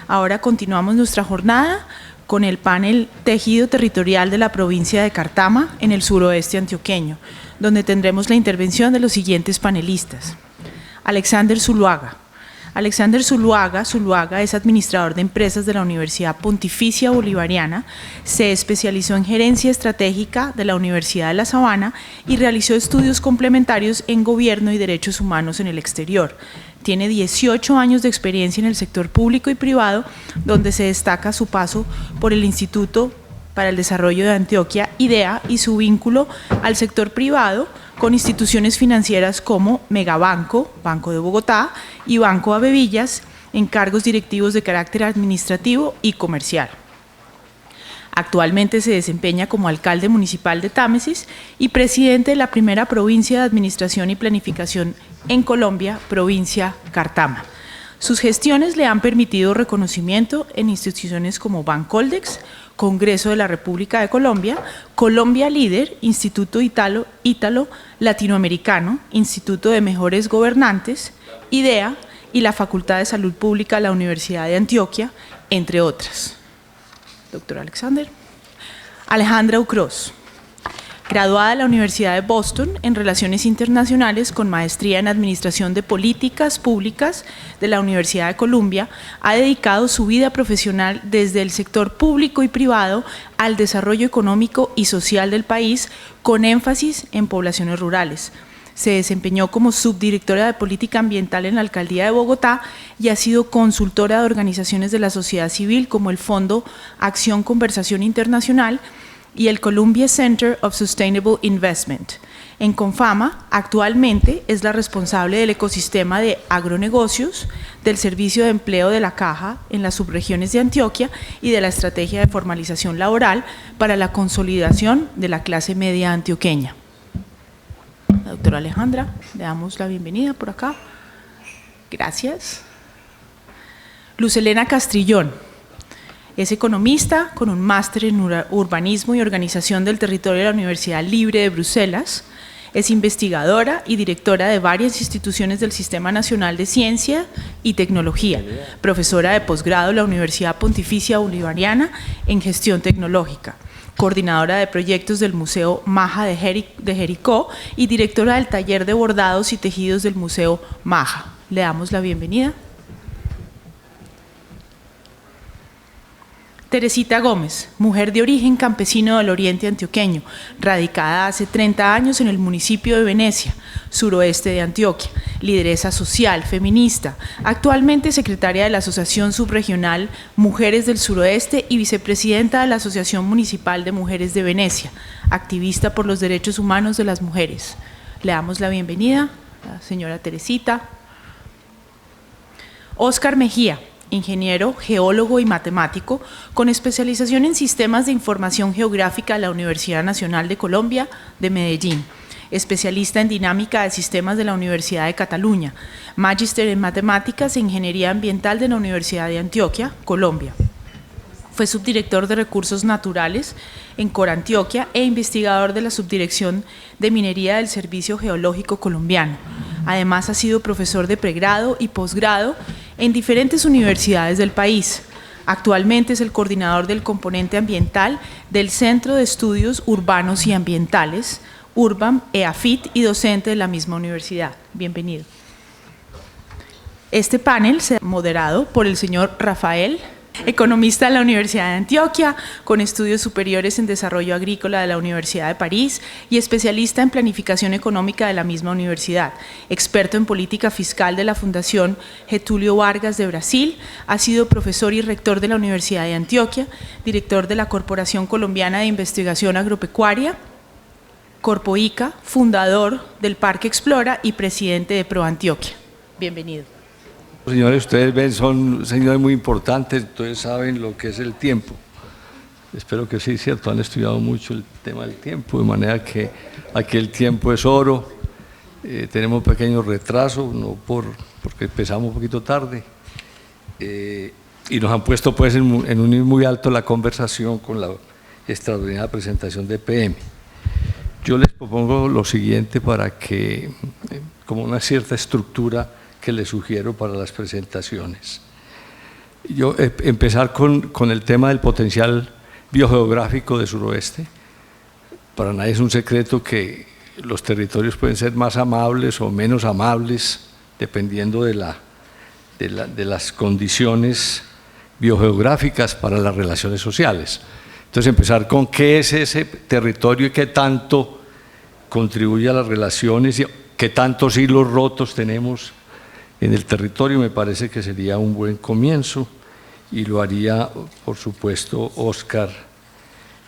Ahora continuamos nuestra jornada con el panel Tejido Territorial de la provincia de Cartama en el suroeste antioqueño, donde tendremos la intervención de los siguientes panelistas. Alexander Zuluaga. Alexander Zuluaga es administrador de empresas de la Universidad Pontificia Bolivariana, se especializó en gerencia estratégica de la Universidad de La Sabana y realizó estudios complementarios en gobierno y derechos humanos en el exterior. Tiene 18 años de experiencia en el sector público y privado, donde se destaca su paso por el Instituto para el Desarrollo de Antioquia, IDEA, y su vínculo al sector privado con instituciones financieras como Megabanco, Banco de Bogotá, y Banco Avevillas, en cargos directivos de carácter administrativo y comercial. Actualmente se desempeña como alcalde municipal de Támesis y presidente de la primera provincia de Administración y Planificación en Colombia, provincia Cartama. Sus gestiones le han permitido reconocimiento en instituciones como Bancoldex, Congreso de la República de Colombia, Colombia Líder, Instituto Ítalo Latinoamericano, Instituto de Mejores Gobernantes, IDEA y la Facultad de Salud Pública de la Universidad de Antioquia, entre otras. Doctor Alexander. Alejandra Ucros, graduada de la Universidad de Boston en Relaciones Internacionales con maestría en Administración de Políticas Públicas de la Universidad de Columbia, ha dedicado su vida profesional desde el sector público y privado al desarrollo económico y social del país, con énfasis en poblaciones rurales. Se desempeñó como subdirectora de Política Ambiental en la Alcaldía de Bogotá y ha sido consultora de organizaciones de la sociedad civil como el Fondo Acción Conversación Internacional y el Columbia Center of Sustainable Investment. En Confama, actualmente es la responsable del ecosistema de agronegocios, del servicio de empleo de la Caja en las subregiones de Antioquia y de la estrategia de formalización laboral para la consolidación de la clase media antioqueña. La doctora Alejandra, le damos la bienvenida por acá. Gracias. Luz Helena Castrillón. Es economista con un máster en urbanismo y organización del territorio de la Universidad Libre de Bruselas. Es investigadora y directora de varias instituciones del Sistema Nacional de Ciencia y Tecnología, profesora de posgrado en la Universidad Pontificia Bolivariana en Gestión Tecnológica, coordinadora de proyectos del Museo Maja de Jericó y directora del taller de bordados y tejidos del Museo Maja. Le damos la bienvenida. Teresita Gómez, mujer de origen campesino del oriente antioqueño, radicada hace 30 años en el municipio de Venecia, suroeste de Antioquia, lideresa social, feminista, actualmente secretaria de la Asociación Subregional Mujeres del Suroeste y vicepresidenta de la Asociación Municipal de Mujeres de Venecia, activista por los derechos humanos de las mujeres. Le damos la bienvenida a la señora Teresita. Óscar Mejía, ingeniero, geólogo y matemático, con especialización en Sistemas de Información Geográfica de la Universidad Nacional de Colombia de Medellín, especialista en Dinámica de Sistemas de la Universidad de Cataluña, magíster en Matemáticas e Ingeniería Ambiental de la Universidad de Antioquia, Colombia. Fue subdirector de Recursos Naturales en Corantioquia e investigador de la Subdirección de Minería del Servicio Geológico Colombiano. Además, ha sido profesor de pregrado y posgrado en diferentes universidades del país. Actualmente es el coordinador del componente ambiental del Centro de Estudios Urbanos y Ambientales, URBAM, EAFIT, y docente de la misma universidad. Bienvenido. Este panel será moderado por el señor Rafael, economista de la Universidad de Antioquia, con estudios superiores en desarrollo agrícola de la Universidad de París y especialista en planificación económica de la misma universidad, experto en política fiscal de la Fundación Getúlio Vargas de Brasil, ha sido profesor y rector de la Universidad de Antioquia, director de la Corporación Colombiana de Investigación Agropecuaria, Corpoica, fundador del Parque Explora y presidente de ProAntioquia. Bienvenido. Señores, ustedes ven, son señores muy importantes, ustedes saben lo que es el tiempo. Espero que sí, cierto, han estudiado mucho el tema del tiempo, de manera que aquí el tiempo es oro. Tenemos un pequeño retraso, no porque empezamos un poquito tarde, y nos han puesto pues en un muy alto la conversación con la extraordinaria presentación de PM. Yo les propongo lo siguiente para que, como una cierta estructura que les sugiero para las presentaciones. Empezar con el tema del potencial biogeográfico de suroeste. Para nadie es un secreto que los territorios pueden ser más amables o menos amables, dependiendo de las condiciones biogeográficas para las relaciones sociales. Entonces, empezar con qué es ese territorio y qué tanto contribuye a las relaciones y qué tantos hilos rotos tenemos en el territorio, me parece que sería un buen comienzo, y lo haría, por supuesto, Óscar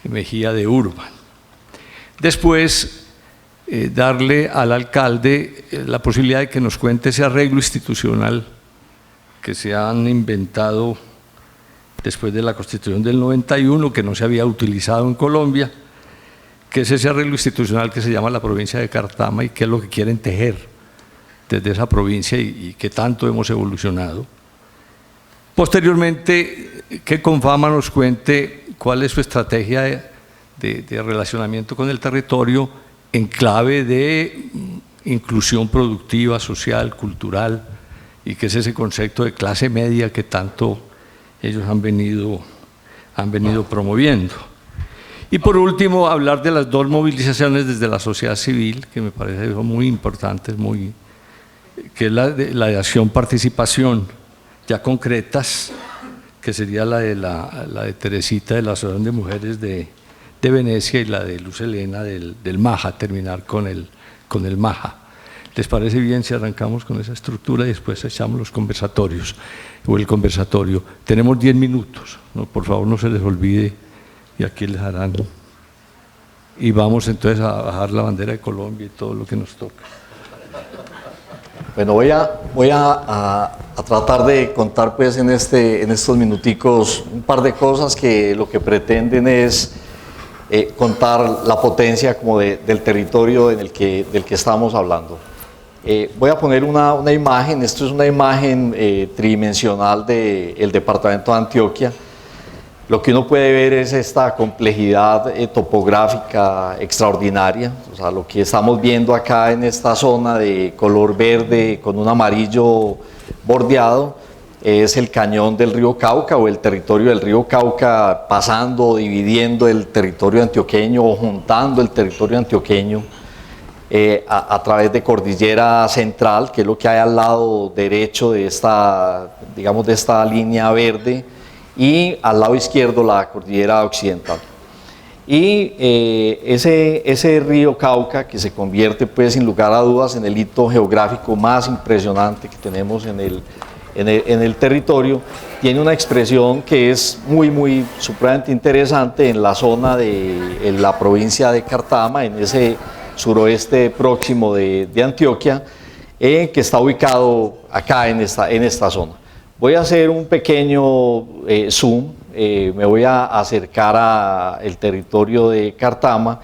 Mejía de Urban. Después, darle al alcalde la posibilidad de que nos cuente ese arreglo institucional que se han inventado después de la Constitución del 91, que no se había utilizado en Colombia, que es ese arreglo institucional que se llama la provincia de Cartama, y qué es lo que quieren tejer desde esa provincia y qué tanto hemos evolucionado. Posteriormente, que Confama nos cuente cuál es su estrategia de relacionamiento con el territorio en clave de inclusión productiva, social, cultural, y que es ese concepto de clase media que tanto ellos han venido promoviendo. Y por último, hablar de las dos movilizaciones desde la sociedad civil, que me parece muy importantes, que es la de acción-participación, ya concretas, que sería la de Teresita de la Asociación de Mujeres de Venecia, y la de Luz Helena del MAJA, terminar con el MAJA. ¿Les parece bien si arrancamos con esa estructura y después echamos los conversatorios o el conversatorio? Tenemos 10 minutos, ¿no? Por favor, no se les olvide, y aquí les harán. Y vamos entonces a bajar la bandera de Colombia y todo lo que nos toca. Bueno, voy a tratar de contar pues en estos minuticos un par de cosas que lo que pretenden es contar la potencia como del territorio del que estamos hablando. Voy a poner una imagen. Esto es una imagen tridimensional del departamento de Antioquia. Lo que uno puede ver es esta complejidad topográfica extraordinaria. O sea, lo que estamos viendo acá en esta zona de color verde con un amarillo bordeado es el cañón del río Cauca, o el territorio del río Cauca, pasando, dividiendo el territorio antioqueño o juntando el territorio antioqueño a través de Cordillera Central, que es lo que hay al lado derecho de esta línea verde, y al lado izquierdo la Cordillera Occidental. Y ese río Cauca, que se convierte pues sin lugar a dudas en el hito geográfico más impresionante que tenemos en el territorio, tiene una expresión que es muy supremamente interesante en la zona en la provincia de Cartama, en ese suroeste próximo de Antioquia, que está ubicado acá en esta zona. Voy a hacer un pequeño zoom, me voy a acercar al territorio de Cartama,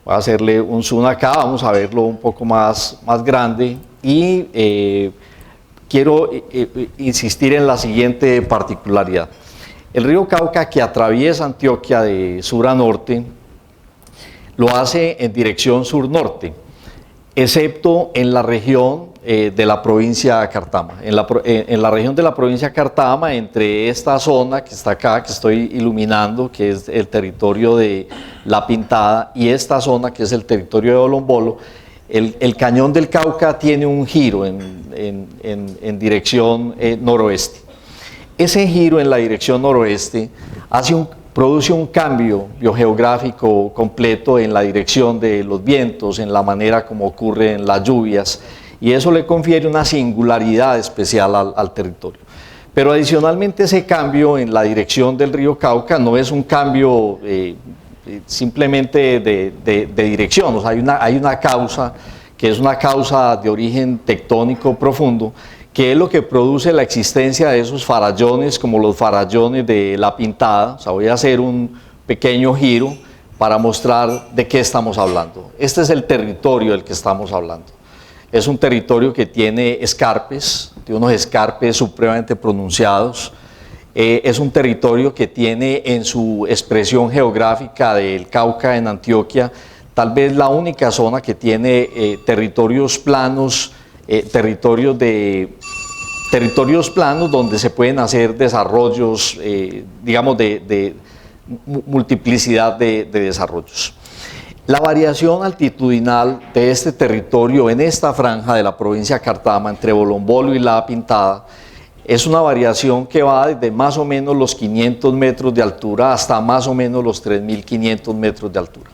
voy a hacerle un zoom acá, vamos a verlo un poco más grande, y quiero insistir en la siguiente particularidad. El río Cauca, que atraviesa Antioquia de sur a norte, lo hace en dirección sur-norte, excepto en la región de la provincia de Cartama. En la región de la provincia de Cartama, entre esta zona que está acá, que estoy iluminando, que es el territorio de La Pintada, y esta zona que es el territorio de Olombolo, el cañón del Cauca tiene un giro en dirección noroeste. Ese giro en la dirección noroeste produce un cambio biogeográfico completo en la dirección de los vientos, en la manera como ocurren las lluvias, y eso le confiere una singularidad especial al territorio. Pero adicionalmente, ese cambio en la dirección del río Cauca no es un cambio simplemente de dirección. O sea, hay una causa que es una causa de origen tectónico profundo, que es lo que produce la existencia de esos farallones, como los farallones de La Pintada. O sea, voy a hacer un pequeño giro para mostrar de qué estamos hablando. Este es el territorio del que estamos hablando. Es un territorio que tiene escarpes, tiene unos escarpes supremamente pronunciados. Es un territorio que tiene en su expresión geográfica del Cauca en Antioquia, tal vez la única zona que tiene territorios planos, territorios de territorios planos donde se pueden hacer desarrollos, digamos, de multiplicidad de desarrollos. La variación altitudinal de este territorio en esta franja de la provincia de Cartama, entre Bolombolo y La Pintada, es una variación que va desde más o menos los 500 metros de altura hasta más o menos los 3.500 metros de altura.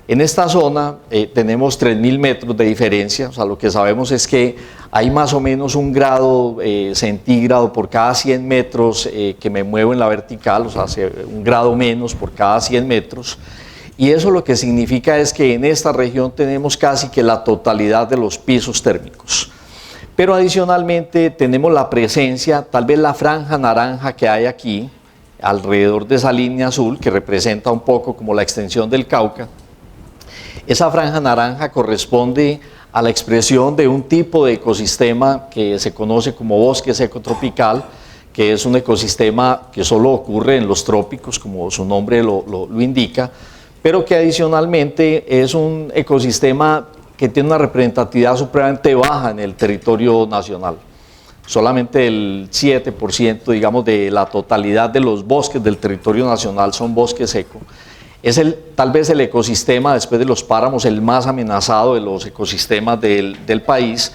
En esta zona tenemos 3.000 metros de diferencia, o sea, lo que sabemos es que hay más o menos 1 grado centígrado por cada 100 metros que me muevo en la vertical, o sea, 1 grado menos por cada 100 metros. Y eso lo que significa es que en esta región tenemos casi que la totalidad de los pisos térmicos. Pero adicionalmente tenemos la presencia, tal vez la franja naranja que hay aquí, alrededor de esa línea azul, que representa un poco como la extensión del Cauca. Esa franja naranja corresponde a la expresión de un tipo de ecosistema que se conoce como bosque seco tropical, que es un ecosistema que solo ocurre en los trópicos, como su nombre lo indica, pero que adicionalmente es un ecosistema que tiene una representatividad supremamente baja en el territorio nacional. Solamente el 7%, digamos, de la totalidad de los bosques del territorio nacional son bosque seco. Es tal vez el ecosistema, después de los páramos, el más amenazado de los ecosistemas del país,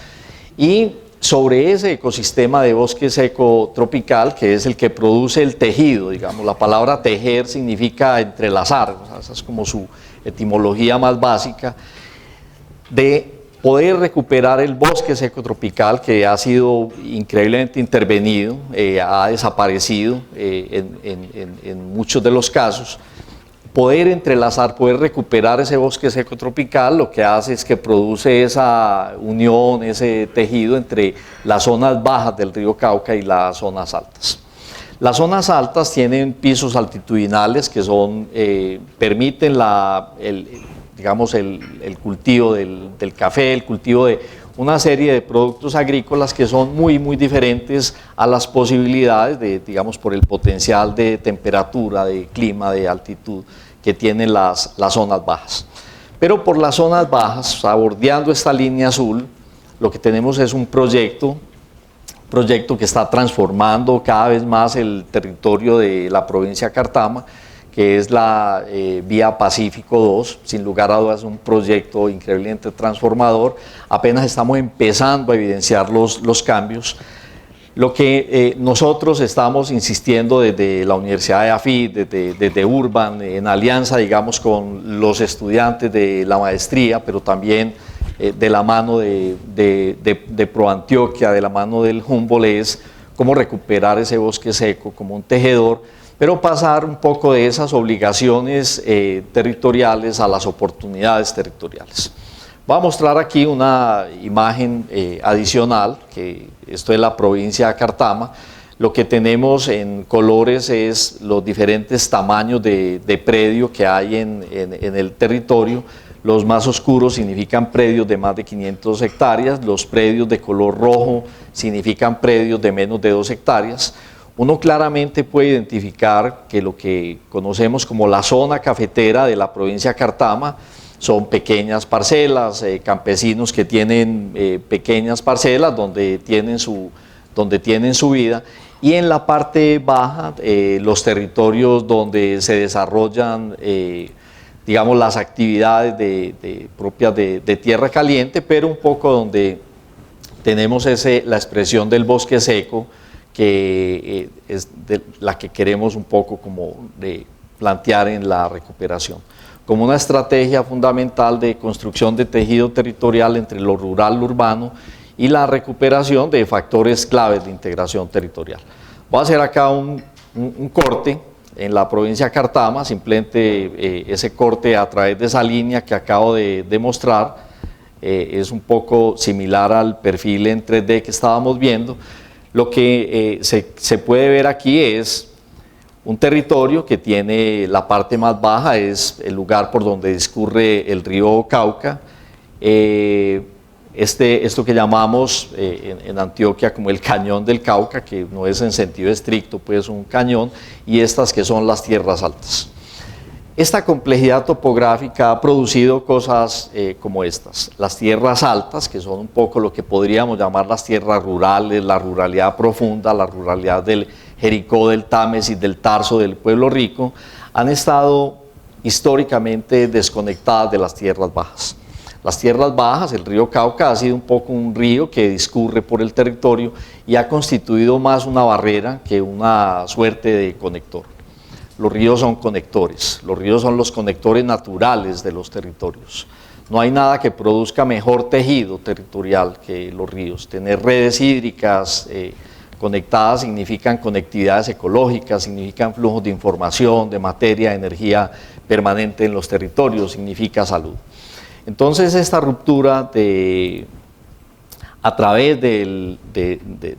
y sobre ese ecosistema de bosque seco tropical, que es el que produce el tejido, digamos, la palabra tejer significa entrelazar, o sea, esa es como su etimología más básica, de poder recuperar el bosque seco tropical que ha sido increíblemente intervenido, ha desaparecido en muchos de los casos. Poder entrelazar, poder recuperar ese bosque seco tropical, lo que hace es que produce esa unión, ese tejido entre las zonas bajas del río Cauca y las zonas altas. Las zonas altas tienen pisos altitudinales que permiten el cultivo del café, el cultivo de una serie de productos agrícolas que son muy diferentes a las posibilidades digamos, por el potencial de temperatura, de clima, de altitud que tienen las zonas bajas. Pero por las zonas bajas, bordeando esta línea azul, lo que tenemos es un proyecto que está transformando cada vez más el territorio de la provincia de Cartama, que es la Vía Pacífico 2, sin lugar a dudas un proyecto increíblemente transformador. Apenas estamos empezando a evidenciar los cambios. Lo que nosotros estamos insistiendo desde la Universidad de AFIT, desde Urban, en alianza, digamos, con los estudiantes de la maestría, pero también de la mano de ProAntioquia, de la mano del Humboldt, es cómo recuperar ese bosque seco como un tejedor, pero pasar un poco de esas obligaciones territoriales a las oportunidades territoriales. Voy a mostrar aquí una imagen adicional, que esto es la provincia de Cartama. Lo que tenemos en colores es los diferentes tamaños de predio que hay en el territorio. Los más oscuros significan predios de más de 500 hectáreas, los predios de color rojo significan predios de menos de 2 hectáreas. Uno claramente puede identificar que lo que conocemos como la zona cafetera de la provincia de Cartama son pequeñas parcelas, campesinos que tienen pequeñas parcelas donde tienen su vida, y en la parte baja los territorios donde se desarrollan digamos, las actividades propias de tierra caliente, pero un poco donde tenemos la expresión del bosque seco, que es la que queremos un poco como plantear en la recuperación, como una estrategia fundamental de construcción de tejido territorial entre lo rural, lo urbano, y la recuperación de factores claves de integración territorial. Voy a hacer acá un corte en la provincia de Cartama, simplemente ese corte a través de esa línea que acabo de mostrar, es un poco similar al perfil en 3D que estábamos viendo. Lo que se puede ver aquí es un territorio que tiene la parte más baja, es el lugar por donde discurre el río Cauca. Esto que llamamos en Antioquia como el cañón del Cauca, que no es en sentido estricto, pues un cañón, y estas que son las tierras altas. Esta complejidad topográfica ha producido cosas como estas: las tierras altas, que son un poco lo que podríamos llamar las tierras rurales, la ruralidad profunda, la ruralidad del Jericó, del Támesis, del Tarso, del Pueblo Rico, han estado históricamente desconectadas de las tierras bajas. Las tierras bajas, el río Cauca ha sido un poco un río que discurre por el territorio y ha constituido más una barrera que una suerte de conector. Los ríos son conectores, los ríos son los conectores naturales de los territorios. No hay nada que produzca mejor tejido territorial que los ríos. Tener redes hídricas conectadas significan conectividades ecológicas, significan flujos de información, de materia, de energía permanente en los territorios, significa salud. Entonces esta ruptura a través de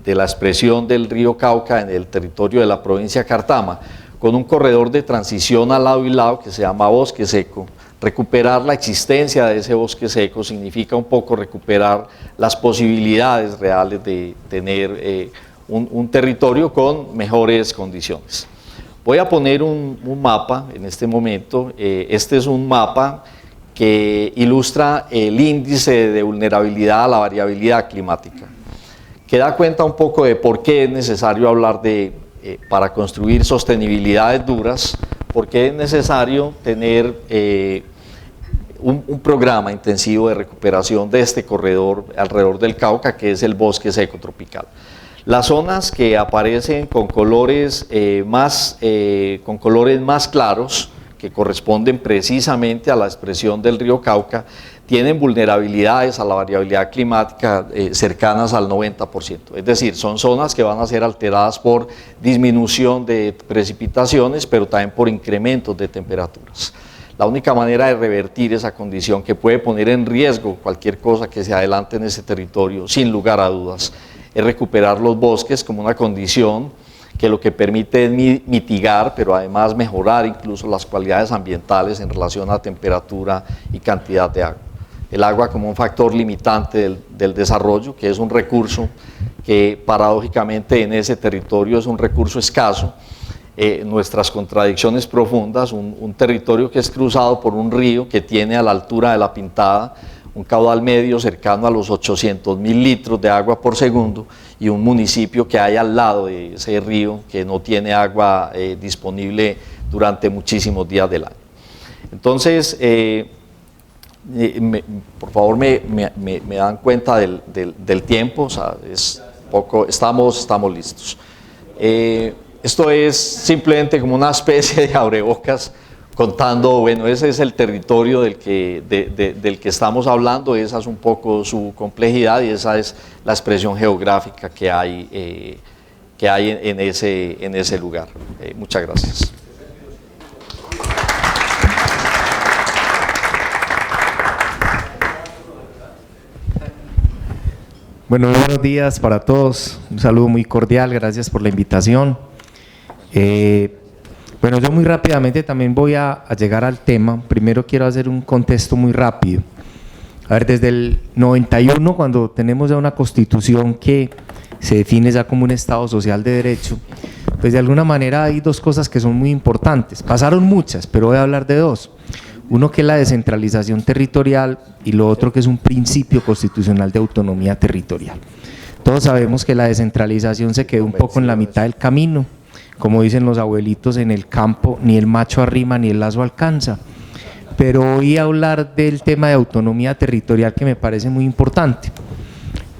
la expresión del río Cauca en el territorio de la provincia de Cartama, con un corredor de transición al lado y lado que se llama bosque seco, recuperar la existencia de ese bosque seco significa un poco recuperar las posibilidades reales de tener un territorio con mejores condiciones. Voy a poner un mapa en este momento. Este es un mapa que ilustra el índice de vulnerabilidad a la variabilidad climática, que da cuenta un poco de por qué es necesario hablar para construir sostenibilidades duras, por qué es necesario tener un programa intensivo de recuperación de este corredor alrededor del Cauca, que es el bosque seco tropical. Las zonas que aparecen con colores más claros, que corresponden precisamente a la expresión del río Cauca, tienen vulnerabilidades a la variabilidad climática cercanas al 90%. Es decir, son zonas que van a ser alteradas por disminución de precipitaciones, pero también por incrementos de temperaturas. La única manera de revertir esa condición, que puede poner en riesgo cualquier cosa que se adelante en ese territorio, sin lugar a dudas, es recuperar los bosques como una condición que lo que permite es mitigar, pero además mejorar incluso las cualidades ambientales en relación a temperatura y cantidad de agua. El agua como un factor limitante del desarrollo, que es un recurso que paradójicamente en ese territorio es un recurso escaso. Nuestras contradicciones profundas, un territorio que es cruzado por un río que tiene a la altura de La Pintada un caudal medio cercano a los 800.000 litros de agua por segundo, y un municipio que hay al lado de ese río que no tiene agua disponible durante muchísimos días del año. Entonces, por favor me dan cuenta del tiempo, o sea, estamos listos. Esto es simplemente como una especie de abrebocas contando, bueno, ese es el territorio del que estamos hablando, esa es un poco su complejidad y esa es la expresión geográfica que hay en ese lugar. Muchas gracias. Bueno, buenos días para todos, un saludo muy cordial, gracias por la invitación. Bueno, yo muy rápidamente también voy a llegar al tema. Primero quiero hacer un contexto muy rápido. A ver, desde el 91, cuando tenemos ya una constitución que se define ya como un Estado social de derecho, pues de alguna manera hay dos cosas que son muy importantes. Pasaron muchas, pero voy a hablar de dos. Uno que es la descentralización territorial y lo otro que es un principio constitucional de autonomía territorial. Todos sabemos que la descentralización se quedó un poco en la mitad del camino. Como dicen los abuelitos, en el campo ni el macho arrima ni el lazo alcanza. Pero voy a hablar del tema de autonomía territorial, que me parece muy importante.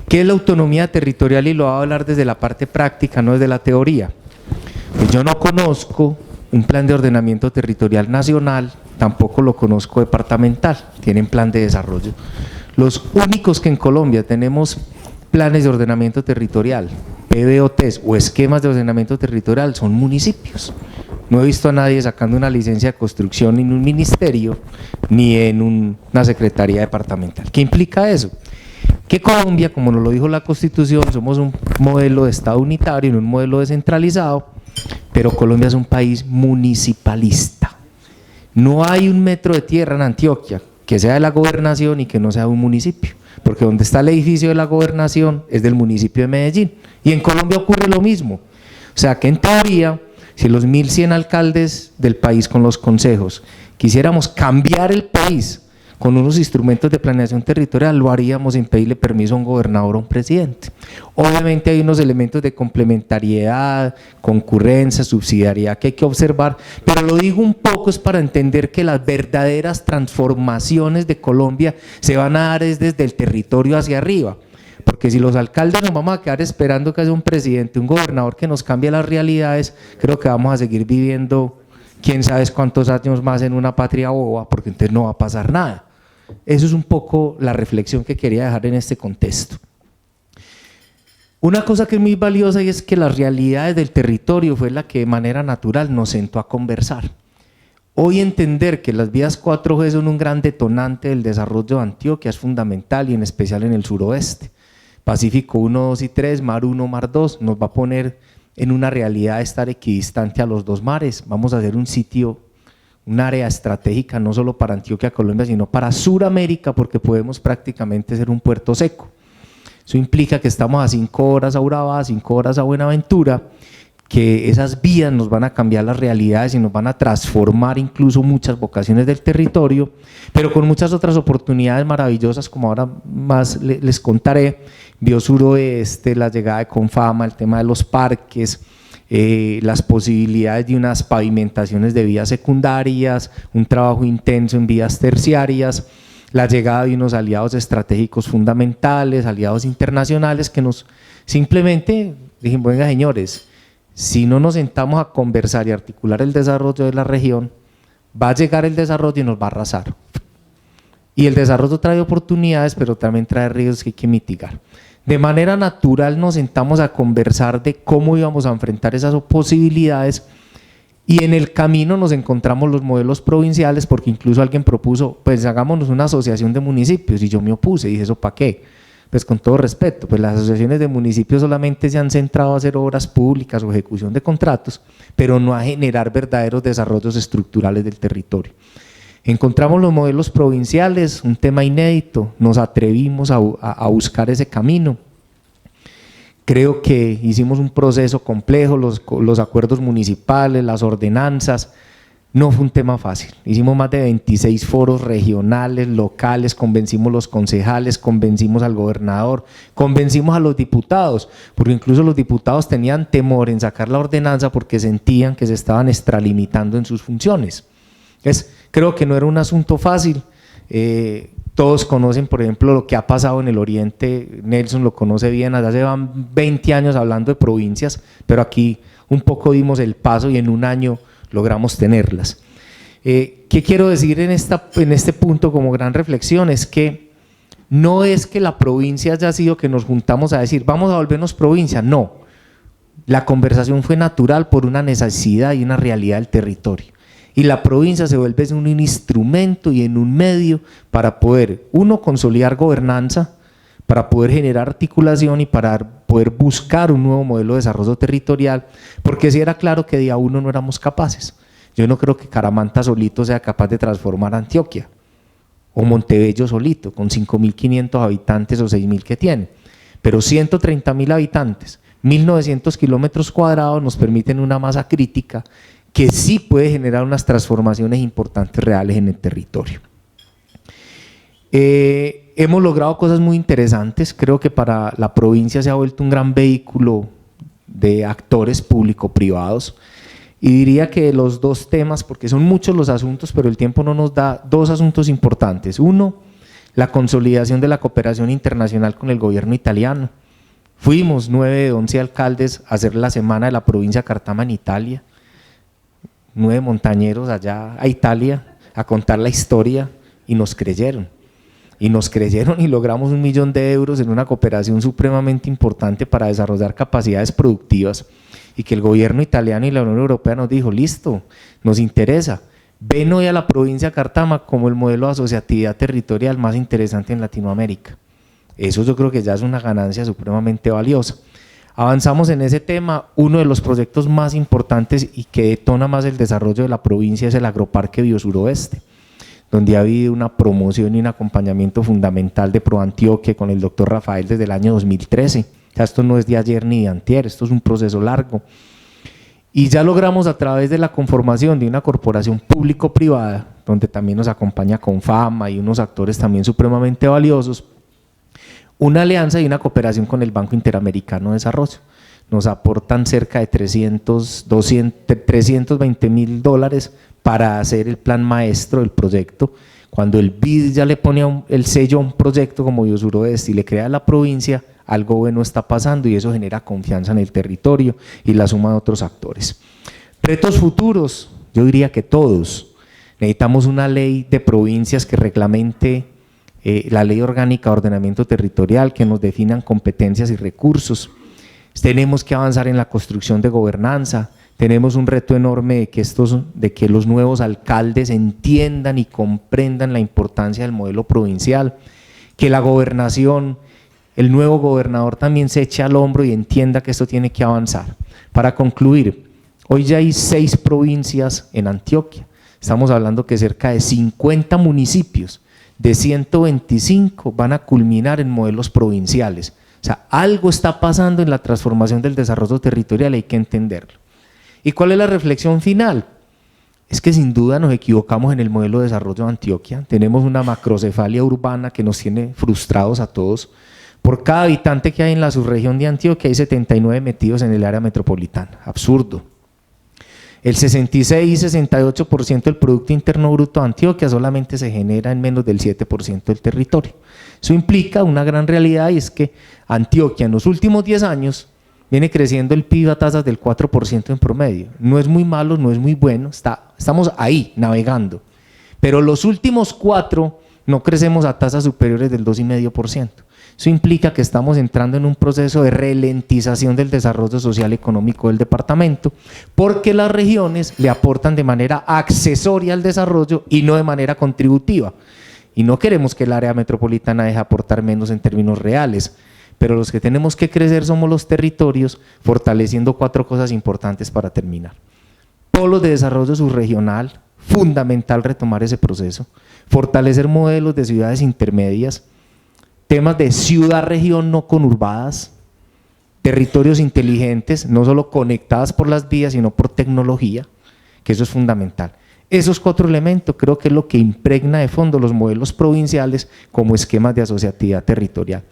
¿Qué es la autonomía territorial? Y lo voy a hablar desde la parte práctica, no desde la teoría. Pues yo no conozco un plan de ordenamiento territorial nacional, tampoco lo conozco departamental, tienen plan de desarrollo. Los únicos que en Colombia tenemos planes de ordenamiento territorial, PBOTs o esquemas de ordenamiento territorial, son municipios. No he visto a nadie sacando una licencia de construcción en un ministerio ni en una secretaría departamental. ¿Qué implica eso? Que Colombia, como nos lo dijo la Constitución, somos un modelo de Estado unitario, no un modelo descentralizado, pero Colombia es un país municipalista. No hay un metro de tierra en Antioquia que sea de la gobernación y que no sea de un municipio, porque donde está el edificio de la gobernación es del municipio de Medellín. Y en Colombia ocurre lo mismo. O sea que en teoría, si los 1.100 alcaldes del país con los consejos quisiéramos cambiar el país con unos instrumentos de planeación territorial, lo haríamos sin pedirle permiso a un gobernador o a un presidente. Obviamente hay unos elementos de complementariedad, concurrencia, subsidiariedad que hay que observar, pero lo digo un poco es para entender que las verdaderas transformaciones de Colombia se van a dar desde el territorio hacia arriba. Porque si los alcaldes nos vamos a quedar esperando que haya un presidente, un gobernador que nos cambie las realidades, creo que vamos a seguir viviendo quién sabe cuántos años más en una patria boba, porque entonces no va a pasar nada. Eso es un poco la reflexión que quería dejar en este contexto. Una cosa que es muy valiosa y es que las realidades del territorio fue la que de manera natural nos sentó a conversar. Hoy entender que las vías 4G son un gran detonante del desarrollo de Antioquia es fundamental y en especial en el suroeste. Pacífico 1, 2 y 3, Mar 1, Mar 2, nos va a poner en una realidad de estar equidistante a los dos mares. Vamos a hacer un sitio, un área estratégica no solo para Antioquia, Colombia, sino para Suramérica, porque podemos prácticamente ser un puerto seco. Eso implica que estamos a 5 horas a Urabá, 5 horas a Buenaventura, que esas vías nos van a cambiar las realidades y nos van a transformar incluso muchas vocaciones del territorio, pero con muchas otras oportunidades maravillosas, como ahora más les contaré, Biosuroeste, la llegada de Confama, el tema de los parques, las posibilidades de unas pavimentaciones de vías secundarias, un trabajo intenso en vías terciarias, la llegada de unos aliados estratégicos fundamentales, aliados internacionales que nos simplemente dijimos, venga señores, si no nos sentamos a conversar y articular el desarrollo de la región, va a llegar el desarrollo y nos va a arrasar. Y el desarrollo trae oportunidades, pero también trae riesgos que hay que mitigar. De manera natural nos sentamos a conversar de cómo íbamos a enfrentar esas posibilidades y en el camino nos encontramos los modelos provinciales, porque incluso alguien propuso, pues hagámonos una asociación de municipios, y yo me opuse y dije, ¿eso para qué? Pues con todo respeto, pues las asociaciones de municipios solamente se han centrado a hacer obras públicas o ejecución de contratos, pero no a generar verdaderos desarrollos estructurales del territorio. Encontramos los modelos provinciales, un tema inédito, nos atrevimos a buscar ese camino. Creo que hicimos un proceso complejo, los acuerdos municipales, las ordenanzas, no fue un tema fácil. Hicimos más de 26 foros regionales, locales, convencimos a los concejales, convencimos al gobernador, convencimos a los diputados, porque incluso los diputados tenían temor en sacar la ordenanza porque sentían que se estaban extralimitando en sus funciones. Entonces, creo que no era un asunto fácil. Todos conocen, por ejemplo, lo que ha pasado en el oriente, Nelson lo conoce bien, allá se van 20 años hablando de provincias, pero aquí un poco dimos el paso y en un año logramos tenerlas. ¿Qué quiero decir en este punto como gran reflexión? Es que no es que la provincia haya sido que nos juntamos a decir, vamos a volvernos provincia, no. La conversación fue natural por una necesidad y una realidad del territorio. Y la provincia se vuelve en un instrumento y en un medio para poder, uno, consolidar gobernanza, para poder generar articulación y para poder buscar un nuevo modelo de desarrollo territorial, porque sí era claro que día uno no éramos capaces. Yo no creo que Caramanta solito sea capaz de transformar Antioquia, o Montebello solito, con 5.500 habitantes o 6.000 que tiene, pero 130.000 habitantes, 1.900 kilómetros cuadrados nos permiten una masa crítica que sí puede generar unas transformaciones importantes reales en el territorio. Hemos logrado cosas muy interesantes, creo que para la provincia se ha vuelto un gran vehículo de actores público-privados y diría que los dos temas, porque son muchos los asuntos, pero el tiempo no nos da, dos asuntos importantes. Uno, la consolidación de la cooperación internacional con el gobierno italiano. Fuimos 9 de 11 alcaldes a hacer la semana de la provincia de Cartama en Italia, 9 montañeros allá a Italia a contar la historia y nos creyeron. Y logramos 1 millón de euros en una cooperación supremamente importante para desarrollar capacidades productivas y que el gobierno italiano y la Unión Europea nos dijo, listo, nos interesa, ven hoy a la provincia de Cartama como el modelo de asociatividad territorial más interesante en Latinoamérica. Eso yo creo que ya es una ganancia supremamente valiosa. Avanzamos en ese tema, uno de los proyectos más importantes y que detona más el desarrollo de la provincia es el Agroparque Biosuroeste, donde ha habido una promoción y un acompañamiento fundamental de ProAntioquia con el doctor Rafael desde el año 2013. O sea, esto no es de ayer ni de antier, esto es un proceso largo. Y ya logramos a través de la conformación de una corporación público-privada, donde también nos acompaña Confama y unos actores también supremamente valiosos, una alianza y una cooperación con el Banco Interamericano de Desarrollo. Nos aportan cerca de 320 $300,000 para hacer el plan maestro del proyecto. Cuando el BID ya le pone el sello a un proyecto como Biosuroeste y le crea a la provincia, algo bueno está pasando y eso genera confianza en el territorio y la suma de otros actores. Retos futuros, yo diría que todos. Necesitamos una ley de provincias que reglamente la ley orgánica de ordenamiento territorial, que nos definan competencias y recursos. Tenemos que avanzar en la construcción de gobernanza. Tenemos un reto enorme de que los nuevos alcaldes entiendan y comprendan la importancia del modelo provincial, que la gobernación, el nuevo gobernador también se eche al hombro y entienda que esto tiene que avanzar. Para concluir, hoy ya hay 6 provincias en Antioquia. Estamos hablando que cerca de 50 municipios de 125 van a culminar en modelos provinciales. O sea, algo está pasando en la transformación del desarrollo territorial, hay que entenderlo. ¿Y cuál es la reflexión final? Es que sin duda nos equivocamos en el modelo de desarrollo de Antioquia. Tenemos una macrocefalia urbana que nos tiene frustrados a todos. Por cada habitante que hay en la subregión de Antioquia hay 79 metidos en el área metropolitana. Absurdo. El 66 y 68% del Producto Interno Bruto de Antioquia solamente se genera en menos del 7% del territorio. Eso implica una gran realidad y es que Antioquia en los últimos 10 años viene creciendo el PIB a tasas del 4% en promedio. No es muy malo, no es muy bueno, estamos ahí navegando. Pero los últimos 4 no crecemos a tasas superiores del 2,5%. Eso implica que estamos entrando en un proceso de ralentización del desarrollo social y económico del departamento, porque las regiones le aportan de manera accesoria al desarrollo y no de manera contributiva. Y no queremos que el área metropolitana deje de aportar menos en términos reales, pero los que tenemos que crecer somos los territorios, fortaleciendo 4 cosas importantes para terminar. Polos de desarrollo subregional, fundamental retomar ese proceso, fortalecer modelos de ciudades intermedias, temas de ciudad-región no conurbadas, territorios inteligentes, no solo conectadas por las vías, sino por tecnología, que eso es fundamental. Esos 4 elementos creo que es lo que impregna de fondo los modelos provinciales como esquemas de asociatividad territorial.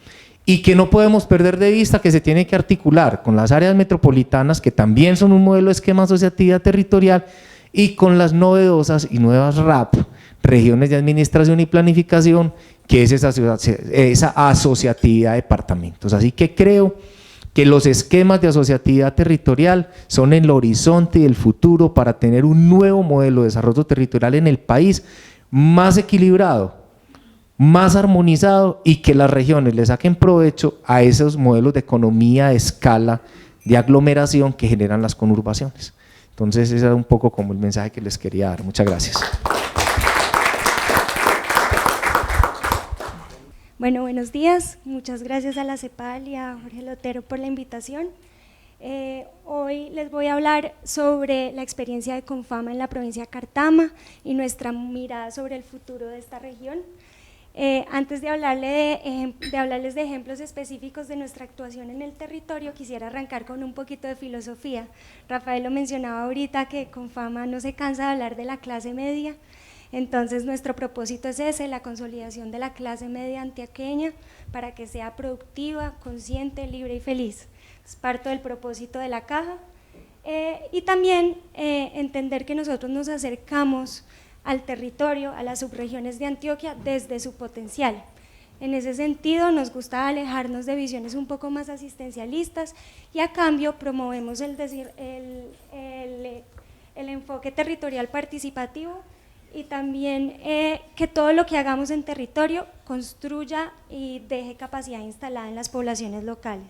Y que no podemos perder de vista que se tiene que articular con las áreas metropolitanas, que también son un modelo de esquema de asociatividad territorial, y con las novedosas y nuevas RAP, regiones de administración y planificación, que es esa asociatividad de departamentos. Así que creo que los esquemas de asociatividad territorial son el horizonte y el futuro para tener un nuevo modelo de desarrollo territorial en el país más equilibrado, más armonizado y que las regiones le saquen provecho a esos modelos de economía de escala, de aglomeración que generan las conurbaciones. Entonces ese era un poco como el mensaje que les quería dar. Muchas gracias. Bueno, buenos días. Muchas gracias a la CEPAL y a Jorge Lotero por la invitación. Hoy les voy a hablar sobre la experiencia de Confama en la provincia de Cartama y nuestra mirada sobre el futuro de esta región. Antes de hablarles de ejemplos específicos de nuestra actuación en el territorio, quisiera arrancar con un poquito de filosofía. Rafael lo mencionaba ahorita que Confama no se cansa de hablar de la clase media, entonces nuestro propósito es ese, la consolidación de la clase media antioqueña para que sea productiva, consciente, libre y feliz. Es parte del propósito de la caja y también entender que nosotros nos acercamos al territorio, a las subregiones de Antioquia desde su potencial. En ese sentido nos gusta alejarnos de visiones un poco más asistencialistas y a cambio promovemos el enfoque territorial participativo y también que todo lo que hagamos en territorio construya y deje capacidad instalada en las poblaciones locales.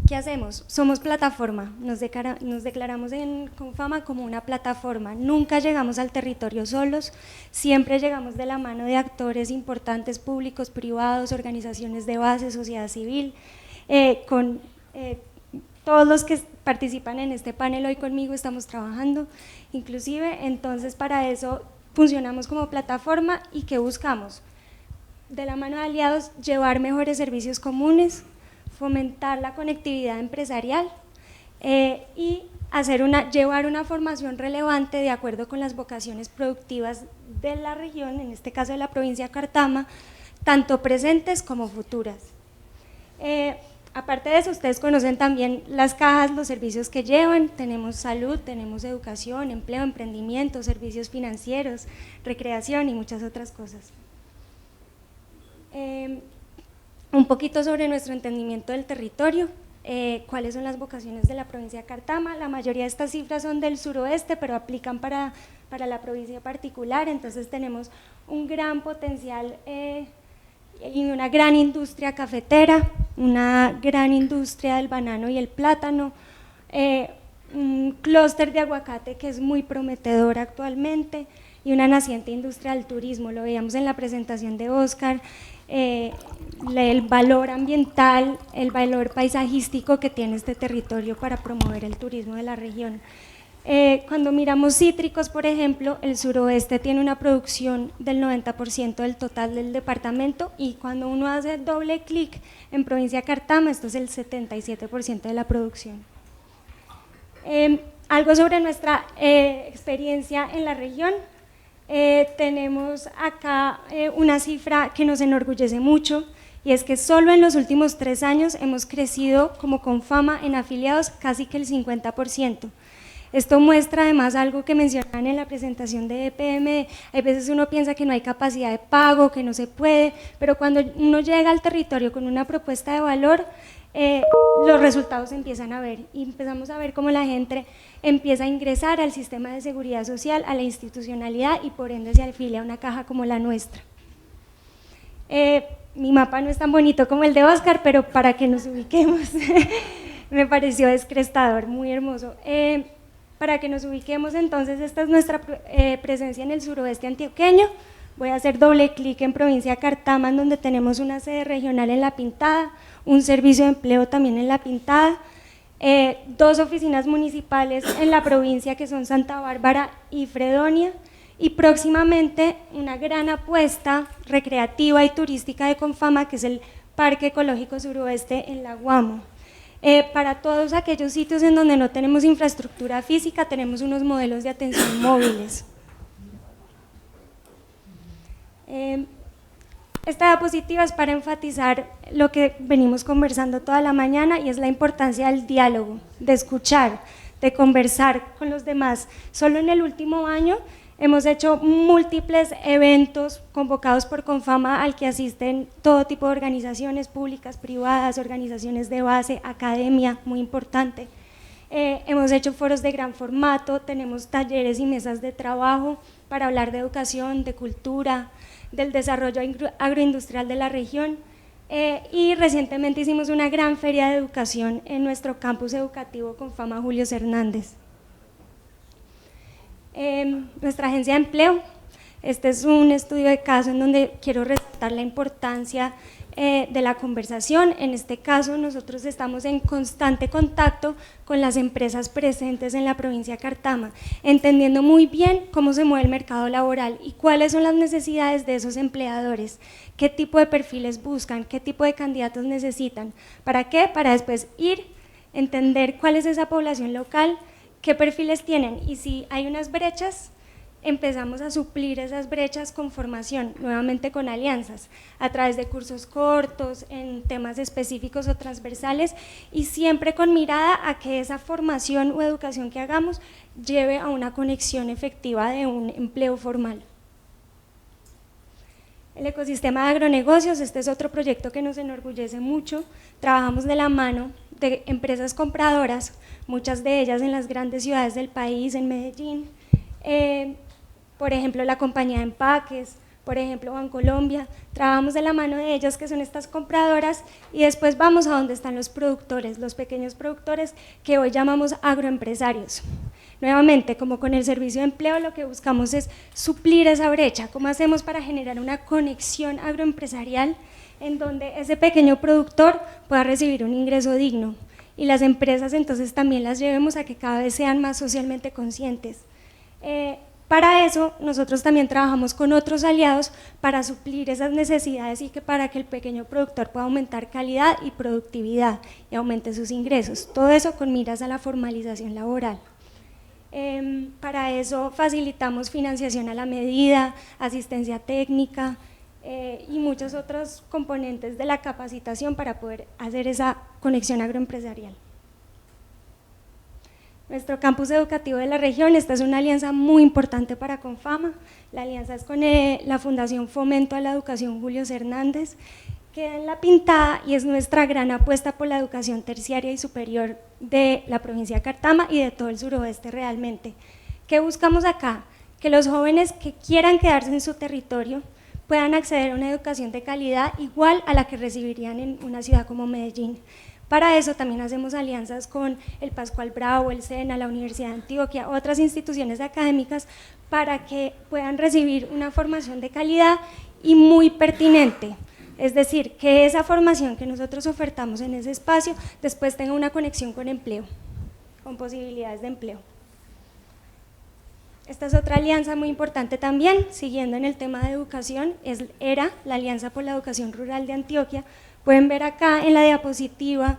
¿Qué hacemos? Somos plataforma, nos declaramos en Confama como una plataforma, nunca llegamos al territorio solos, siempre llegamos de la mano de actores importantes, públicos, privados, organizaciones de base, sociedad civil, con todos los que participan en este panel hoy conmigo estamos trabajando, inclusive, entonces para eso funcionamos como plataforma y ¿qué buscamos? De la mano de aliados, llevar mejores servicios comunes, fomentar la conectividad empresarial y llevar una formación relevante de acuerdo con las vocaciones productivas de la región, en este caso de la provincia de Cartama, tanto presentes como futuras. Aparte de eso, ustedes conocen también las cajas, los servicios que llevan. Tenemos salud, tenemos educación, empleo, emprendimiento, servicios financieros, recreación y muchas otras cosas. Un poquito sobre nuestro entendimiento del territorio, cuáles son las vocaciones de la provincia de Cartama. La mayoría de estas cifras son del suroeste, pero aplican para la provincia particular, entonces tenemos un gran potencial y una gran industria cafetera, una gran industria del banano y el plátano, un clúster de aguacate que es muy prometedor actualmente y una naciente industria del turismo. Lo veíamos en la presentación de Oscar, el valor ambiental, el valor paisajístico que tiene este territorio para promover el turismo de la región. Cuando miramos cítricos, por ejemplo, el suroeste tiene una producción del 90% del total del departamento, y cuando uno hace doble clic en provincia de Cartama, esto es el 77% de la producción. Algo sobre nuestra experiencia en la región. Tenemos acá una cifra que nos enorgullece mucho, y es que solo en los últimos 3 años hemos crecido como Confama en afiliados casi que el 50%. Esto muestra además algo que mencionaban en la presentación de EPM. Hay veces uno piensa que no hay capacidad de pago, que no se puede, pero cuando uno llega al territorio con una propuesta de valor, los resultados se empiezan a ver, y empezamos a ver cómo la gente empieza a ingresar al sistema de seguridad social, a la institucionalidad, y por ende se afilia a una caja como la nuestra. Mi mapa no es tan bonito como el de Oscar, pero para que nos ubiquemos, me pareció descrestador, muy hermoso. Para que nos ubiquemos, entonces, esta es nuestra presencia en el suroeste antioqueño. Voy a hacer doble clic en provincia de Cartama, en donde tenemos una sede regional en La Pintada, un servicio de empleo también en La Pintada, 2 oficinas municipales en la provincia que son Santa Bárbara y Fredonia, y próximamente una gran apuesta recreativa y turística de Confama, que es el Parque Ecológico Suroeste en La Guamo. Para todos aquellos sitios en donde no tenemos infraestructura física, tenemos unos modelos de atención móviles. Esta diapositiva es para enfatizar lo que venimos conversando toda la mañana, y es la importancia del diálogo, de escuchar, de conversar con los demás. Solo en el último año hemos hecho múltiples eventos convocados por Confama, al que asisten todo tipo de organizaciones públicas, privadas, organizaciones de base, academia, muy importante. Hemos hecho foros de gran formato, tenemos talleres y mesas de trabajo para hablar de educación, de cultura, del desarrollo agroindustrial de la región, y recientemente hicimos una gran feria de educación en nuestro campus educativo Confama Julio Hernández. Nuestra agencia de empleo, este es un estudio de caso en donde quiero resaltar la importancia de la conversación. En este caso, nosotros estamos en constante contacto con las empresas presentes en la provincia de Cartama, entendiendo muy bien cómo se mueve el mercado laboral y cuáles son las necesidades de esos empleadores, qué tipo de perfiles buscan, qué tipo de candidatos necesitan. ¿Para qué? Para después entender cuál es esa población local, qué perfiles tienen, y si hay unas brechas, empezamos a suplir esas brechas con formación, nuevamente con alianzas, a través de cursos cortos, en temas específicos o transversales, y siempre con mirada a que esa formación o educación que hagamos lleve a una conexión efectiva de un empleo formal. El ecosistema de agronegocios, este es otro proyecto que nos enorgullece mucho. Trabajamos de la mano de empresas compradoras, muchas de ellas en las grandes ciudades del país, en Medellín, por ejemplo la compañía de empaques, por ejemplo Bancolombia. Trabajamos de la mano de ellas, que son estas compradoras, y después vamos a donde están los productores, los pequeños productores que hoy llamamos agroempresarios. Nuevamente, como con el servicio de empleo, lo que buscamos es suplir esa brecha. ¿Cómo hacemos para generar una conexión agroempresarial en donde ese pequeño productor pueda recibir un ingreso digno, y las empresas entonces también las llevemos a que cada vez sean más socialmente conscientes? Para eso, nosotros también trabajamos con otros aliados para suplir esas necesidades y para que el pequeño productor pueda aumentar calidad y productividad y aumente sus ingresos. Todo eso con miras a la formalización laboral. Para eso facilitamos financiación a la medida, asistencia técnica y muchos otros componentes de la capacitación para poder hacer esa conexión agroempresarial. Nuestro campus educativo de la región, esta es una alianza muy importante para Confama. La alianza es con la Fundación Fomento a la Educación Julio Hernández, queda en La Pintada y es nuestra gran apuesta por la educación terciaria y superior de la provincia de Cartama y de todo el suroeste realmente. ¿Qué buscamos acá? Que los jóvenes que quieran quedarse en su territorio puedan acceder a una educación de calidad igual a la que recibirían en una ciudad como Medellín. Para eso también hacemos alianzas con el Pascual Bravo, el SENA, la Universidad de Antioquia, otras instituciones académicas para que puedan recibir una formación de calidad y muy pertinente. Es decir, que esa formación que nosotros ofertamos en ese espacio después tenga una conexión con empleo, con posibilidades de empleo. Esta es otra alianza muy importante también, siguiendo en el tema de educación, es ERA, la Alianza por la Educación Rural de Antioquia. Pueden ver acá en la diapositiva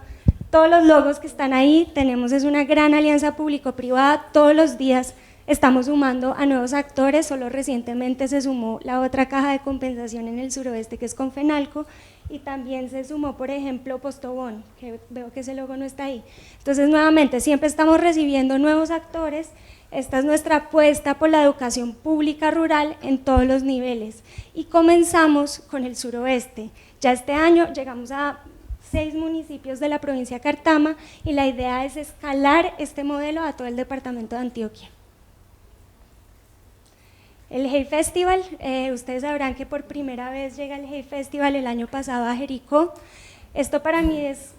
todos los logos que están ahí, es una gran alianza público-privada, todos los días estamos sumando a nuevos actores, solo recientemente se sumó la otra caja de compensación en el suroeste que es Confenalco y también se sumó por ejemplo Postobón, que veo que ese logo no está ahí. Entonces nuevamente siempre estamos recibiendo nuevos actores, esta es nuestra apuesta por la educación pública rural en todos los niveles y comenzamos con el suroeste. Ya este año llegamos a 6 municipios de la provincia de Cartama y la idea es escalar este modelo a todo el departamento de Antioquia. El Hey Festival, ustedes sabrán que por primera vez llega el Hey Festival el año pasado a Jericó. Esto para mí es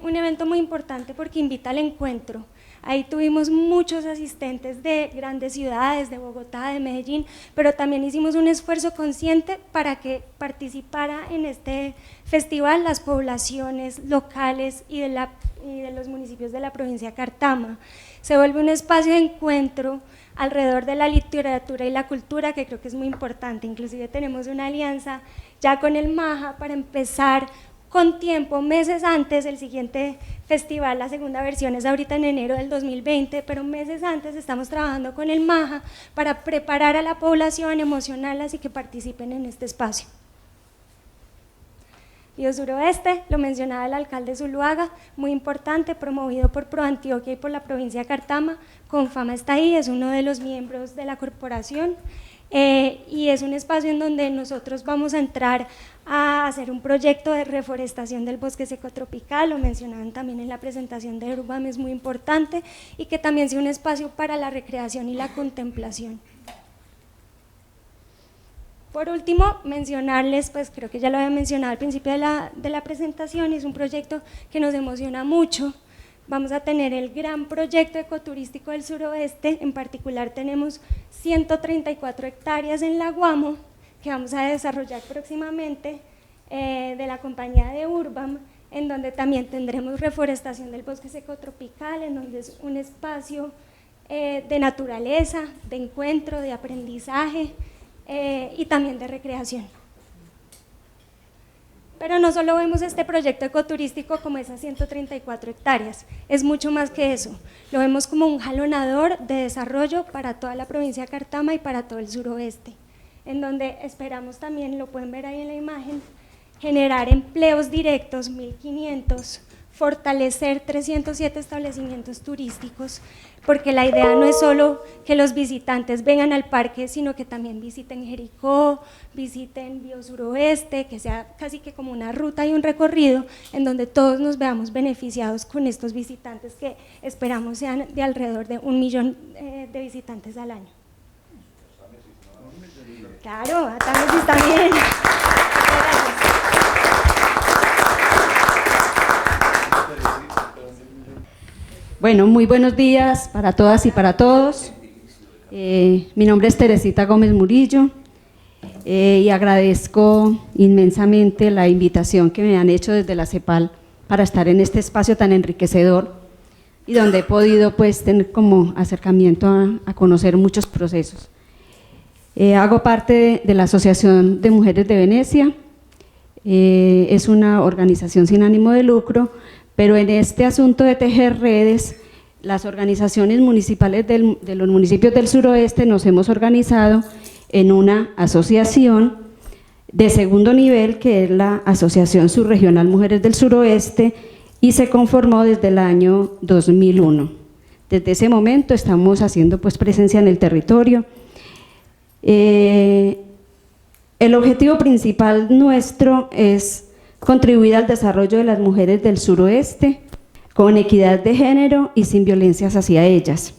un evento muy importante porque invita al encuentro. Ahí tuvimos muchos asistentes de grandes ciudades, de Bogotá, de Medellín, pero también hicimos un esfuerzo consciente para que participara en este festival las poblaciones locales y de los municipios de la provincia de Cartama. Se vuelve un espacio de encuentro alrededor de la literatura y la cultura, que creo que es muy importante. Inclusive tenemos una alianza ya con el MAJA para empezar con tiempo, meses antes, el siguiente festival, la segunda versión es ahorita en enero del 2020, pero meses antes estamos trabajando con el MAJA para preparar a la población, emocionarlas y que participen en este espacio. Biosuroeste, lo mencionaba el alcalde Zuluaga, muy importante, promovido por ProAntioquia y por la provincia de Cartama. Confama está ahí, es uno de los miembros de la corporación y es un espacio en donde nosotros vamos a entrar a hacer un proyecto de reforestación del bosque seco tropical, lo mencionaban también en la presentación de Urbam, es muy importante, y que también sea un espacio para la recreación y la contemplación. Por último, mencionarles, pues creo que ya lo había mencionado al principio de la presentación, es un proyecto que nos emociona mucho. Vamos a tener el gran proyecto ecoturístico del suroeste, en particular tenemos 134 hectáreas en La Guamo, que vamos a desarrollar próximamente de la compañía de Urbam, en donde también tendremos reforestación del bosque seco tropical, en donde es un espacio de naturaleza, de encuentro, de aprendizaje y también de recreación. Pero no solo vemos este proyecto ecoturístico como esas 134 hectáreas, es mucho más que eso, lo vemos como un jalonador de desarrollo para toda la provincia de Cartama y para todo el suroeste, en donde esperamos también, lo pueden ver ahí en la imagen, generar empleos directos, 1.500, fortalecer 307 establecimientos turísticos, porque la idea no es solo que los visitantes vengan al parque, sino que también visiten Jericó, visiten Biosuroeste, que sea casi que como una ruta y un recorrido en donde todos nos veamos beneficiados con estos visitantes que esperamos sean de alrededor de 1 millón de visitantes al año. Claro, a Támesis también. Bueno, muy buenos días para todas y para todos. Mi nombre es Teresita Gómez Murillo y agradezco inmensamente la invitación que me han hecho desde la CEPAL para estar en este espacio tan enriquecedor y donde he podido pues tener como acercamiento a conocer muchos procesos. Hago parte de la Asociación de Mujeres de Venecia. Es una organización sin ánimo de lucro, pero en este asunto de tejer redes, las organizaciones municipales de los municipios del suroeste nos hemos organizado en una asociación de segundo nivel, que es la Asociación Subregional Mujeres del Suroeste, y se conformó desde el año 2001. Desde ese momento estamos haciendo pues presencia en el territorio. El objetivo principal nuestro es contribuir al desarrollo de las mujeres del suroeste con equidad de género y sin violencias hacia ellas.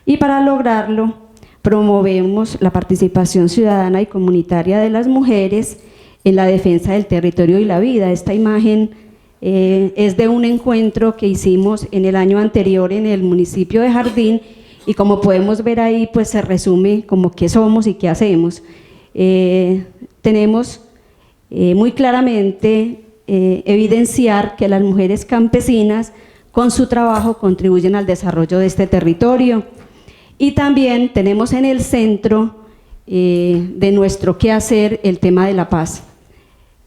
Y para lograrlo, promovemos la participación ciudadana y comunitaria de las mujeres en la defensa del territorio y la vida. Esta imagen es de un encuentro que hicimos en el año anterior en el municipio de Jardín, y como podemos ver ahí, pues se resume como qué somos y qué hacemos. Tenemos muy claramente evidenciar que las mujeres campesinas con su trabajo contribuyen al desarrollo de este territorio, y también tenemos en el centro de nuestro quehacer el tema de la paz.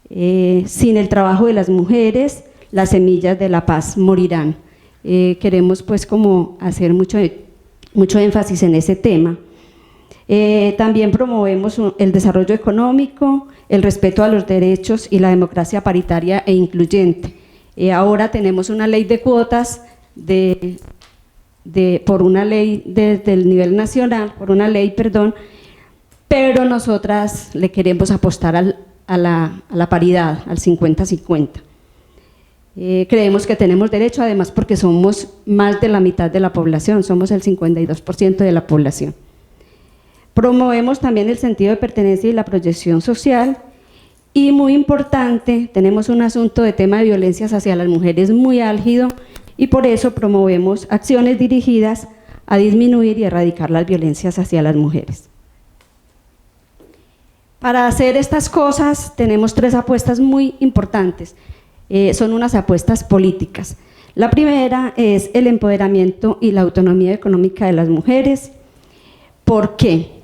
Sin el trabajo de las mujeres, las semillas de la paz morirán. Queremos pues como hacer mucho énfasis en ese tema. También promovemos el desarrollo económico, el respeto a los derechos y la democracia paritaria e incluyente. Ahora tenemos una ley de cuotas por una ley desde el nivel nacional, pero nosotras le queremos apostar a la paridad, al 50-50. Creemos que tenemos derecho, además porque somos más de la mitad de la población, somos el 52% de la población. Promovemos también el sentido de pertenencia y la proyección social, y muy importante, tenemos un asunto de tema de violencias hacia las mujeres muy álgido, y por eso promovemos acciones dirigidas a disminuir y erradicar las violencias hacia las mujeres. Para hacer estas cosas tenemos 3 apuestas muy importantes. Son unas apuestas políticas. La primera es el empoderamiento y la autonomía económica de las mujeres. ¿Por qué?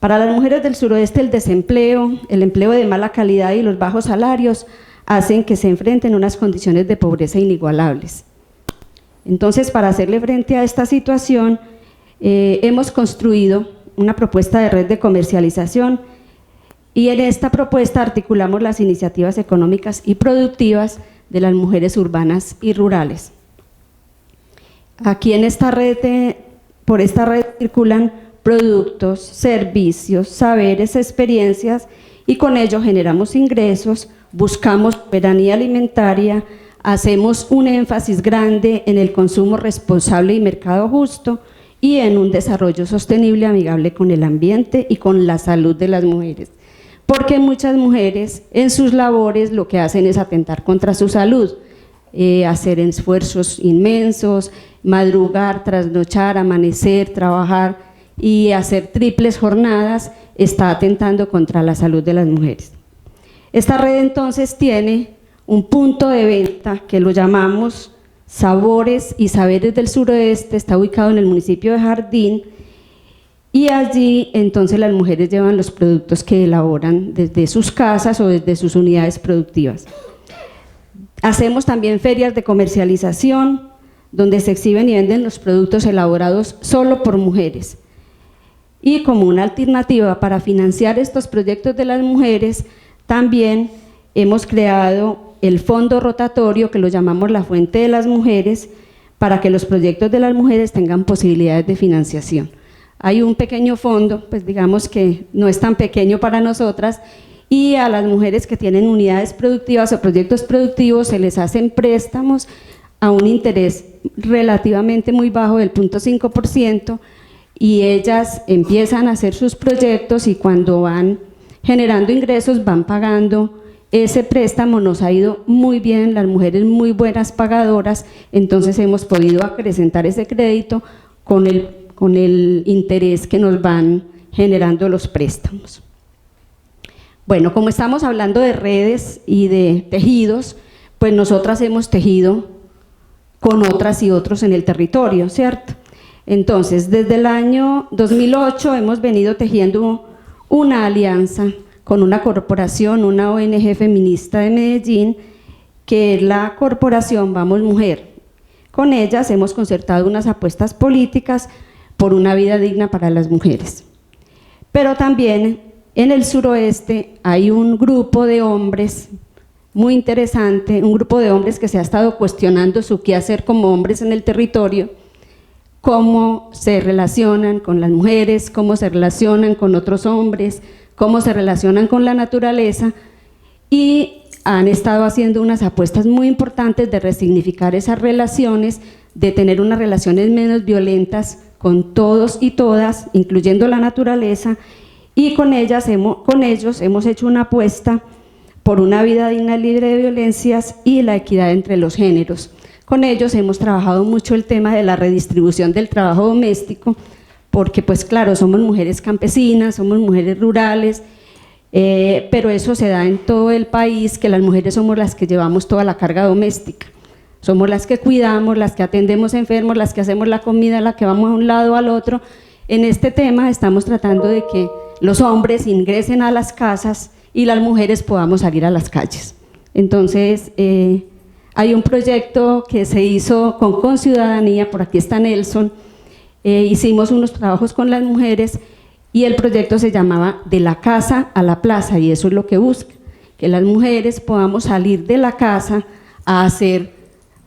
Para las mujeres del suroeste el desempleo, el empleo de mala calidad y los bajos salarios hacen que se enfrenten a unas condiciones de pobreza inigualables. Entonces, para hacerle frente a esta situación, hemos construido una propuesta de red de comercialización, y en esta propuesta articulamos las iniciativas económicas y productivas de las mujeres urbanas y rurales. Aquí en esta red, por esta red circulan productos, servicios, saberes, experiencias, y con ello generamos ingresos, buscamos soberanía alimentaria, hacemos un énfasis grande en el consumo responsable y mercado justo, y en un desarrollo sostenible, amigable con el ambiente y con la salud de las mujeres. Porque muchas mujeres en sus labores lo que hacen es atentar contra su salud, hacer esfuerzos inmensos, madrugar, trasnochar, amanecer, trabajar y hacer triples jornadas, está atentando contra la salud de las mujeres. Esta red entonces tiene un punto de venta que lo llamamos Sabores y Saberes del Suroeste, está ubicado en el municipio de Jardín, y allí entonces las mujeres llevan los productos que elaboran desde sus casas o desde sus unidades productivas. Hacemos también ferias de comercialización, donde se exhiben y venden los productos elaborados solo por mujeres. Y como una alternativa para financiar estos proyectos de las mujeres, también hemos creado el fondo rotatorio, que lo llamamos la Fuente de las Mujeres, para que los proyectos de las mujeres tengan posibilidades de financiación. Hay un pequeño fondo, pues digamos que no es tan pequeño para nosotras, y a las mujeres que tienen unidades productivas o proyectos productivos se les hacen préstamos a un interés relativamente muy bajo del 0.5%, y ellas empiezan a hacer sus proyectos, y cuando van generando ingresos van pagando ese préstamo. Nos ha ido muy bien, las mujeres muy buenas pagadoras, entonces hemos podido acrecentar ese crédito con el interés que nos van generando los préstamos. Bueno, como estamos hablando de redes y de tejidos, pues nosotras hemos tejido con otras y otros en el territorio, ¿cierto? Entonces, desde el año 2008 hemos venido tejiendo una alianza con una corporación, una ONG feminista de Medellín, que es la corporación Vamos Mujer. Con ellas hemos concertado unas apuestas políticas por una vida digna para las mujeres. Pero también en el suroeste hay un grupo de hombres muy interesante, un grupo de hombres que se ha estado cuestionando su quehacer como hombres en el territorio, cómo se relacionan con las mujeres, cómo se relacionan con otros hombres, cómo se relacionan con la naturaleza, y han estado haciendo unas apuestas muy importantes de resignificar esas relaciones, de tener unas relaciones menos violentas con todos y todas, incluyendo la naturaleza, y con ellos hemos hecho una apuesta por una vida digna, libre de violencias y la equidad entre los géneros. Con ellos hemos trabajado mucho el tema de la redistribución del trabajo doméstico, porque pues claro, somos mujeres campesinas, somos mujeres rurales, pero eso se da en todo el país, que las mujeres somos las que llevamos toda la carga doméstica. Somos las que cuidamos, las que atendemos enfermos, las que hacemos la comida, las que vamos a un lado o al otro. En este tema estamos tratando de que los hombres ingresen a las casas y las mujeres podamos salir a las calles. Entonces, hay un proyecto que se hizo con Ciudadanía, por aquí está Nelson, hicimos unos trabajos con las mujeres y el proyecto se llamaba De la casa a la plaza, y eso es lo que busca, que las mujeres podamos salir de la casa a hacer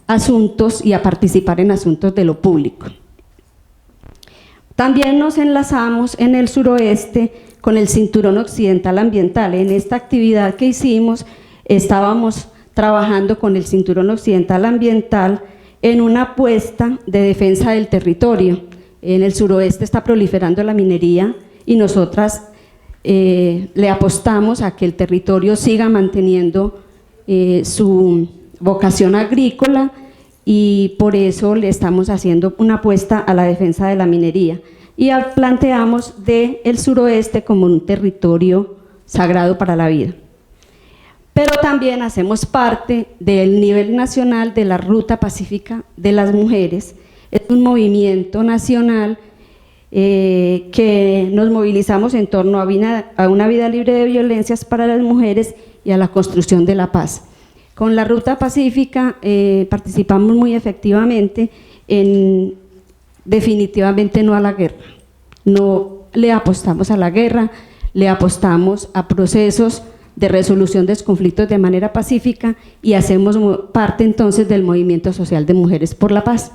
asuntos y a participar en asuntos de lo público. También nos enlazamos en el suroeste con el Cinturón Occidental Ambiental. En esta actividad que hicimos estábamos trabajando con el Cinturón Occidental Ambiental en una apuesta de defensa del territorio. En el suroeste está proliferando la minería y nosotras le apostamos a que el territorio siga manteniendo su vocación agrícola, y por eso le estamos haciendo una apuesta a la defensa de la minería, y planteamos el suroeste como un territorio sagrado para la vida. Pero también hacemos parte del nivel nacional de la Ruta Pacífica de las Mujeres. Es un movimiento nacional que nos movilizamos en torno a una vida libre de violencias para las mujeres y a la construcción de la paz. Con la Ruta Pacífica participamos muy efectivamente en definitivamente no a la guerra. No le apostamos a la guerra, le apostamos a procesos de resolución de los conflictos de manera pacífica, y hacemos parte entonces del movimiento social de Mujeres por la Paz.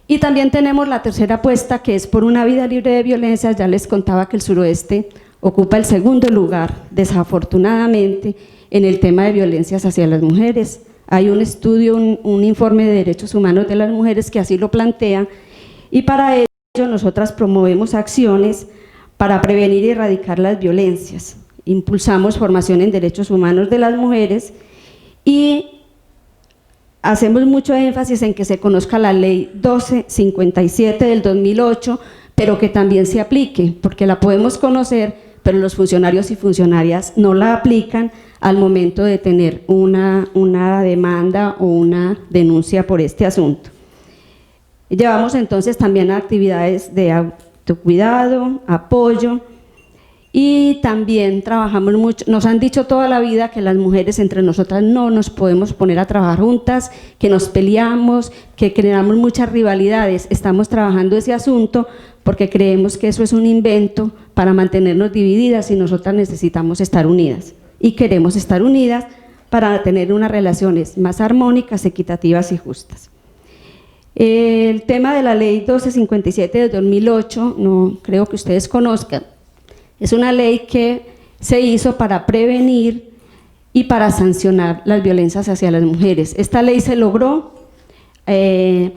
Y también tenemos la tercera apuesta, que es por una vida libre de violencias. Ya les contaba que el suroeste ocupa el segundo lugar, desafortunadamente, en el tema de violencias hacia las mujeres. Hay un estudio, un informe de derechos humanos de las mujeres que así lo plantea, y para ello nosotras promovemos acciones para prevenir y erradicar las violencias. Impulsamos formación en derechos humanos de las mujeres y hacemos mucho énfasis en que se conozca la ley 1257 del 2008, pero que también se aplique, porque la podemos conocer, pero los funcionarios y funcionarias no la aplican al momento de tener una demanda o una denuncia por este asunto. Llevamos entonces también actividades de autocuidado, apoyo, y también trabajamos mucho. Nos han dicho toda la vida que las mujeres entre nosotras no nos podemos poner a trabajar juntas, que nos peleamos, que creamos muchas rivalidades. Estamos trabajando ese asunto porque creemos que eso es un invento para mantenernos divididas, y nosotras necesitamos estar unidas, y queremos estar unidas para tener unas relaciones más armónicas, equitativas y justas. El tema de la ley 1257 de 2008, no creo que ustedes conozcan, es una ley que se hizo para prevenir y para sancionar las violencias hacia las mujeres. Esta ley se logró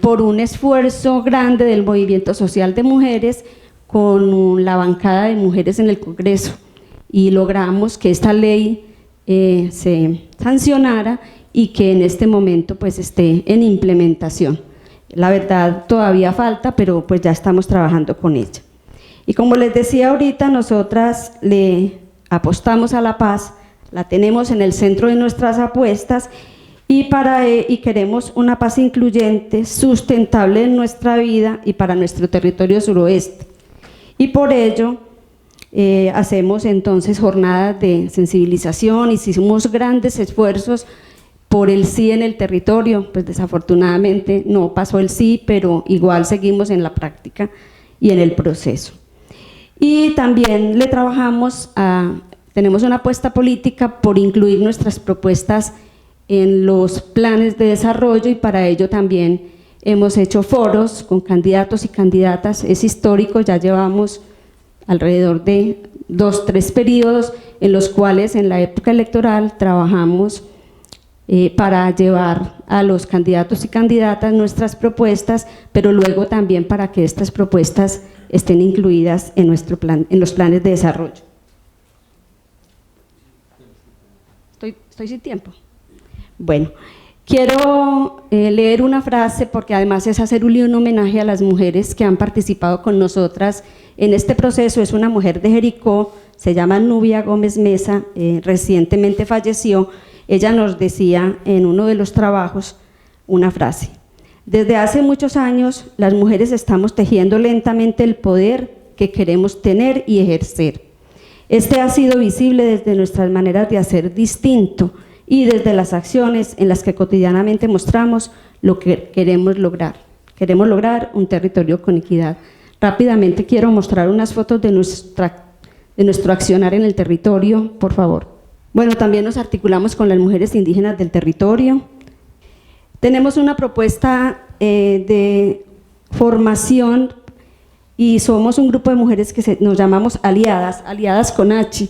por un esfuerzo grande del movimiento social de mujeres con la bancada de mujeres en el Congreso, y logramos que esta ley se sancionara y que en este momento pues esté en implementación. La verdad todavía falta, pero pues ya estamos trabajando con ella. Y como les decía ahorita, nosotras le apostamos a la paz, la tenemos en el centro de nuestras apuestas, y queremos una paz incluyente, sustentable en nuestra vida y para nuestro territorio suroeste. Y por ello hacemos entonces jornadas de sensibilización, hicimos grandes esfuerzos por el sí en el territorio, pues desafortunadamente no pasó el sí, pero igual seguimos en la práctica y en el proceso. Y también le trabajamos tenemos una apuesta política por incluir nuestras propuestas en los planes de desarrollo, y para ello también hemos hecho foros con candidatos y candidatas. Es histórico, ya llevamos alrededor de 2-3 periodos en los cuales en la época electoral trabajamos para llevar a los candidatos y candidatas nuestras propuestas, pero luego también para que estas propuestas estén incluidas en nuestro plan, en los planes de desarrollo. ¿Estoy sin tiempo? Bueno, quiero leer una frase, porque además es hacerle un homenaje a las mujeres que han participado con nosotras en este proceso. Es una mujer de Jericó, se llama Nubia Gómez Mesa, recientemente falleció. Ella nos decía en uno de los trabajos una frase: desde hace muchos años las mujeres estamos tejiendo lentamente el poder que queremos tener y ejercer. Este ha sido visible desde nuestras maneras de hacer distinto y desde las acciones en las que cotidianamente mostramos lo que queremos lograr. Queremos lograr un territorio con equidad. Rápidamente quiero mostrar unas fotos de nuestro accionar en el territorio, por favor. Bueno, también nos articulamos con las mujeres indígenas del territorio. Tenemos una propuesta de formación y somos un grupo de mujeres que nos llamamos aliadas, aliadas con H,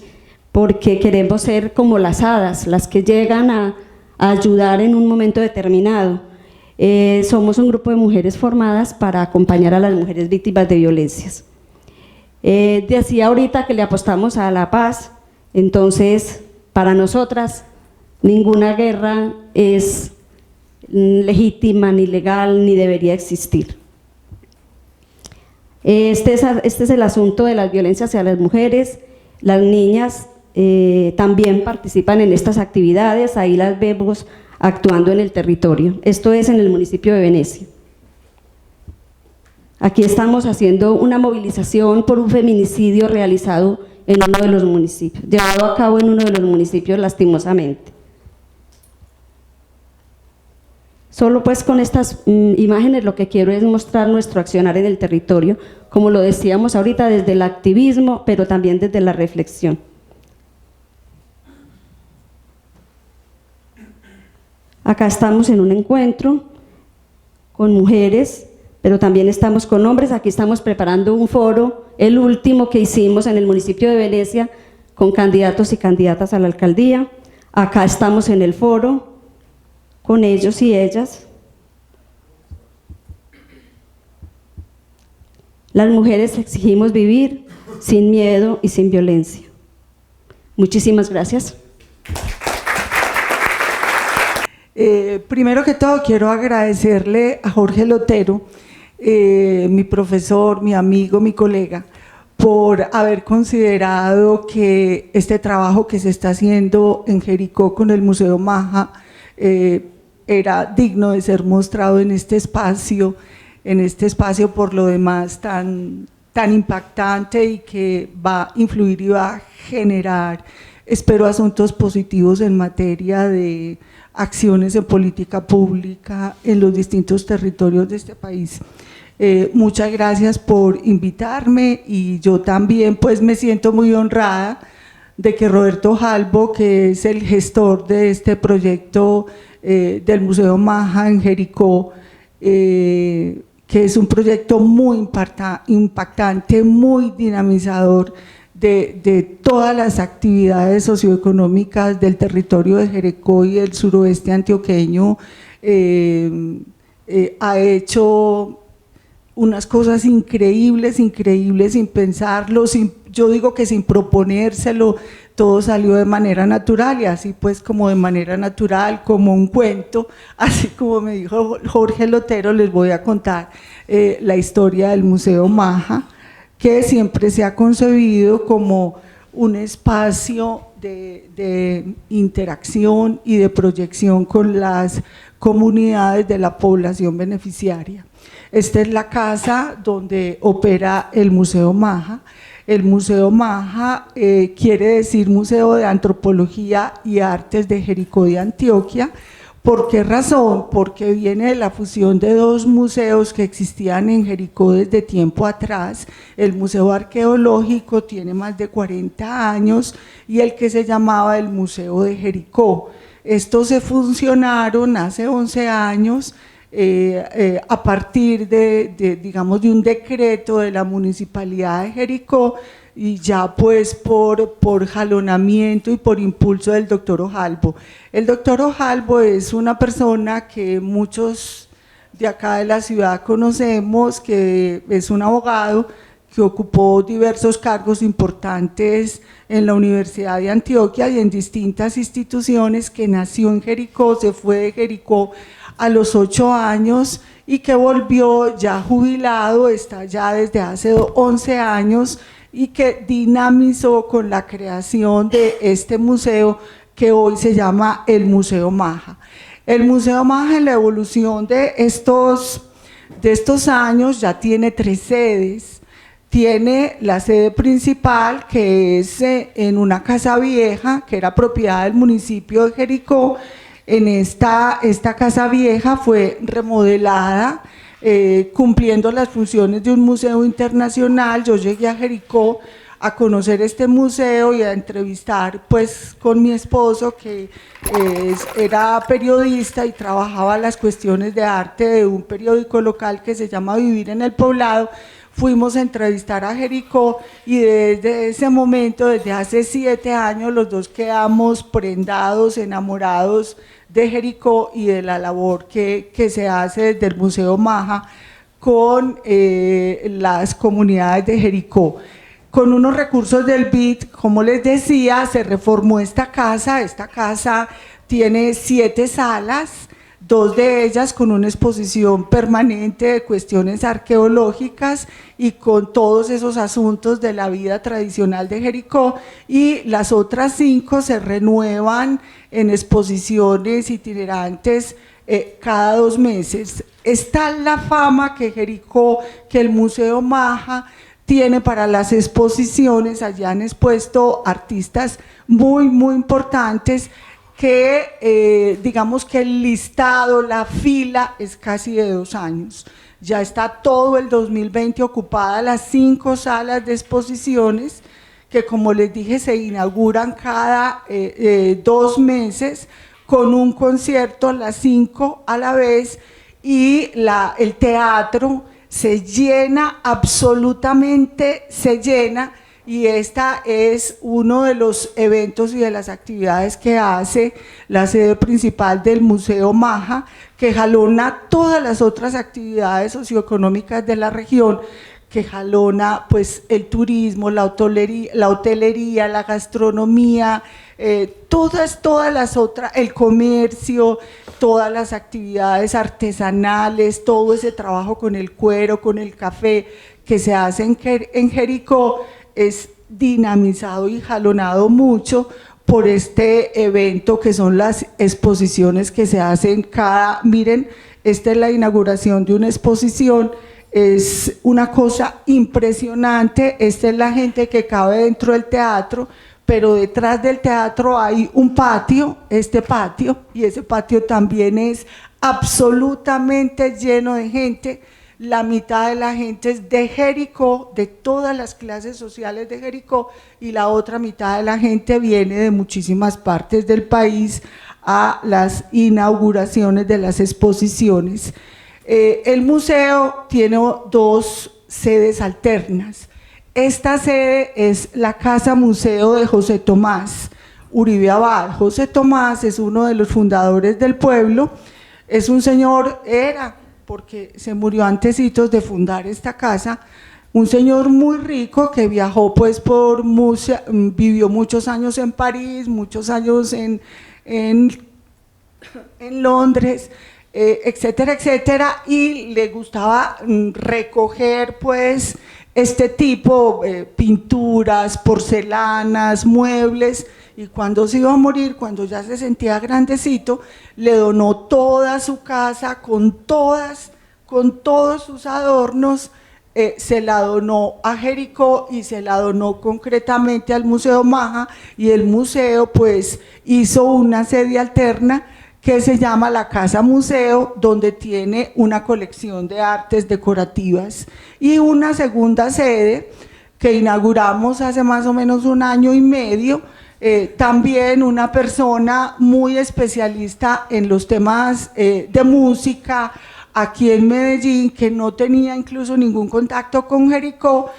porque queremos ser como las hadas, las que llegan a ayudar en un momento determinado. Somos un grupo de mujeres formadas para acompañar a las mujeres víctimas de violencias. Decía ahorita que le apostamos a la paz, entonces para nosotras ninguna guerra es legítima, ni legal, ni debería existir. Este es el asunto de las violencias hacia las mujeres. Las niñas también participan en estas actividades, ahí las vemos actuando en el territorio. Esto es en el municipio de Venecia. Aquí estamos haciendo una movilización por un feminicidio realizado en uno de los municipios, llevado a cabo en uno de los municipios lastimosamente. Solo pues con estas imágenes lo que quiero es mostrar nuestro accionar en el territorio, como lo decíamos ahorita, desde el activismo, pero también desde la reflexión. Acá estamos en un encuentro con mujeres, pero también estamos con hombres. Aquí estamos preparando un foro, el último que hicimos en el municipio de Venecia, con candidatos y candidatas a la alcaldía. Acá estamos en el foro con ellos y ellas. Las mujeres exigimos vivir sin miedo y sin violencia. Muchísimas gracias. Primero que todo quiero agradecerle a Jorge Lotero, mi profesor, mi amigo, mi colega, por haber considerado que este trabajo que se está haciendo en Jericó con el Museo Maja era digno de ser mostrado en este espacio por lo demás tan impactante y que va a influir y va a generar, espero, asuntos positivos en materia de acciones en política pública en los distintos territorios de este país. Muchas gracias por invitarme, y yo también pues me siento muy honrada de que Roberto Jalbo, que es el gestor de este proyecto del Museo Maja en Jericó, que es un proyecto muy impactante, muy dinamizador de todas las actividades socioeconómicas del territorio de Jericó y el suroeste antioqueño, ha hecho unas cosas increíbles sin pensarlo, yo digo que sin proponérselo, todo salió de manera natural, y así pues como de manera natural, como un cuento, así como me dijo Jorge Lotero, les voy a contar la historia del Museo Maja, que siempre se ha concebido como un espacio de interacción y de proyección con las comunidades de la población beneficiaria. Esta es la casa donde opera el Museo Maja. El Museo Maja quiere decir Museo de Antropología y Artes de Jericó de Antioquia. ¿Por qué razón? Porque viene de la fusión de dos museos que existían en Jericó desde tiempo atrás. El Museo Arqueológico tiene más de 40 años y el que se llamaba el Museo de Jericó. Estos se fusionaron hace 11 años a partir digamos, de un decreto de la Municipalidad de Jericó, y ya pues por jalonamiento y por impulso del doctor Ojalvo. El doctor Ojalvo es una persona que muchos de acá de la ciudad conocemos, que es un abogado que ocupó diversos cargos importantes en la Universidad de Antioquia y en distintas instituciones, que nació en Jericó, se fue de Jericó a los 8 años y que volvió ya jubilado, está ya desde hace 11 años, y que dinamizó con la creación de este museo que hoy se llama el Museo Maja. El Museo Maja, en la evolución de estos años, ya tiene 3 sedes. Tiene la sede principal, que es en una casa vieja, que era propiedad del municipio de Jericó. En esta casa vieja fue remodelada, cumpliendo las funciones de un museo internacional. Yo llegué a Jericó a conocer este museo y a entrevistar pues con mi esposo, que era periodista y trabajaba las cuestiones de arte de un periódico local que se llama Vivir en el Poblado. Fuimos a entrevistar a Jericó y desde ese momento, desde hace 7 años, los dos quedamos prendados, enamorados de Jericó y de la labor que se hace desde el Museo Maja con las comunidades de Jericó. Con unos recursos del BID, como les decía, se reformó esta casa. Esta casa tiene 7 salas, 2 de ellas con una exposición permanente de cuestiones arqueológicas y con todos esos asuntos de la vida tradicional de Jericó, y las otras 5 se renuevan en exposiciones itinerantes cada 2 meses. Está la fama que Jericó, que el Museo Maja tiene para las exposiciones. Allá han expuesto artistas muy, muy importantes, que digamos que el listado, la fila es casi de 2 años. Ya está todo el 2020 ocupada las 5 salas de exposiciones, que como les dije se inauguran cada 2 meses con un concierto, las 5 a la vez, y el teatro se llena, absolutamente se llena. Y esta es uno de los eventos y de las actividades que hace la sede principal del Museo Maja, que jalona todas las otras actividades socioeconómicas de la región, que jalona pues el turismo, la hotelería, la gastronomía, todas las otras, el comercio, todas las actividades artesanales, todo ese trabajo con el cuero, con el café que se hace en Jericó, es dinamizado y jalonado mucho por este evento, que son las exposiciones que se hacen miren, esta es la inauguración de una exposición, es una cosa impresionante. Esta es la gente que cabe dentro del teatro, pero detrás del teatro hay un patio, este patio, y ese patio también es absolutamente lleno de gente. La mitad de la gente es de Jericó, de todas las clases sociales de Jericó, y la otra mitad de la gente viene de muchísimas partes del país a las inauguraciones de las exposiciones. El museo tiene 2 sedes alternas. Esta sede es la Casa Museo de José Tomás Uribe Abad. José Tomás es uno de los fundadores del pueblo, es un señor, porque se murió antecitos de fundar esta casa, un señor muy rico que viajó pues vivió muchos años en París, muchos años en Londres, etcétera, etcétera, y le gustaba recoger pues este tipo, pinturas, porcelanas, muebles, y cuando se iba a morir, cuando ya se sentía grandecito, le donó toda su casa con todos sus adornos se la donó a Jericó y se la donó concretamente al Museo Maja, y el museo pues hizo una sede alterna que se llama la Casa Museo, donde tiene una colección de artes decorativas, y una segunda sede que inauguramos hace más o menos 1 año y medio, también una persona muy especialista en los temas de música, aquí en Medellín, que no tenía incluso ningún contacto con Jericó,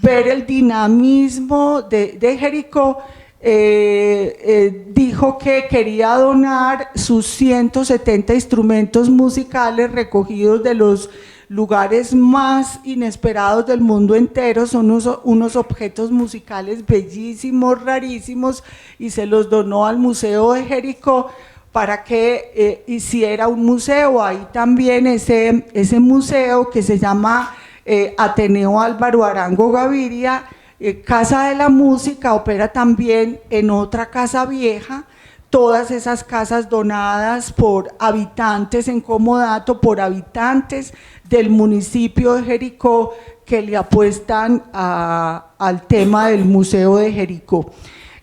ver el dinamismo de Jericó. Dijo que quería donar sus 170 instrumentos musicales recogidos de los lugares más inesperados del mundo entero. Son unos objetos musicales bellísimos, rarísimos, y se los donó al Museo de Jericó para que hiciera un museo. Ahí también ese museo que se llama Ateneo Álvaro Arango Gaviria, Casa de la Música, opera también en otra casa vieja. Todas esas casas donadas por habitantes en comodato, por habitantes del municipio de Jericó, que le apuestan al tema del Museo de Jericó.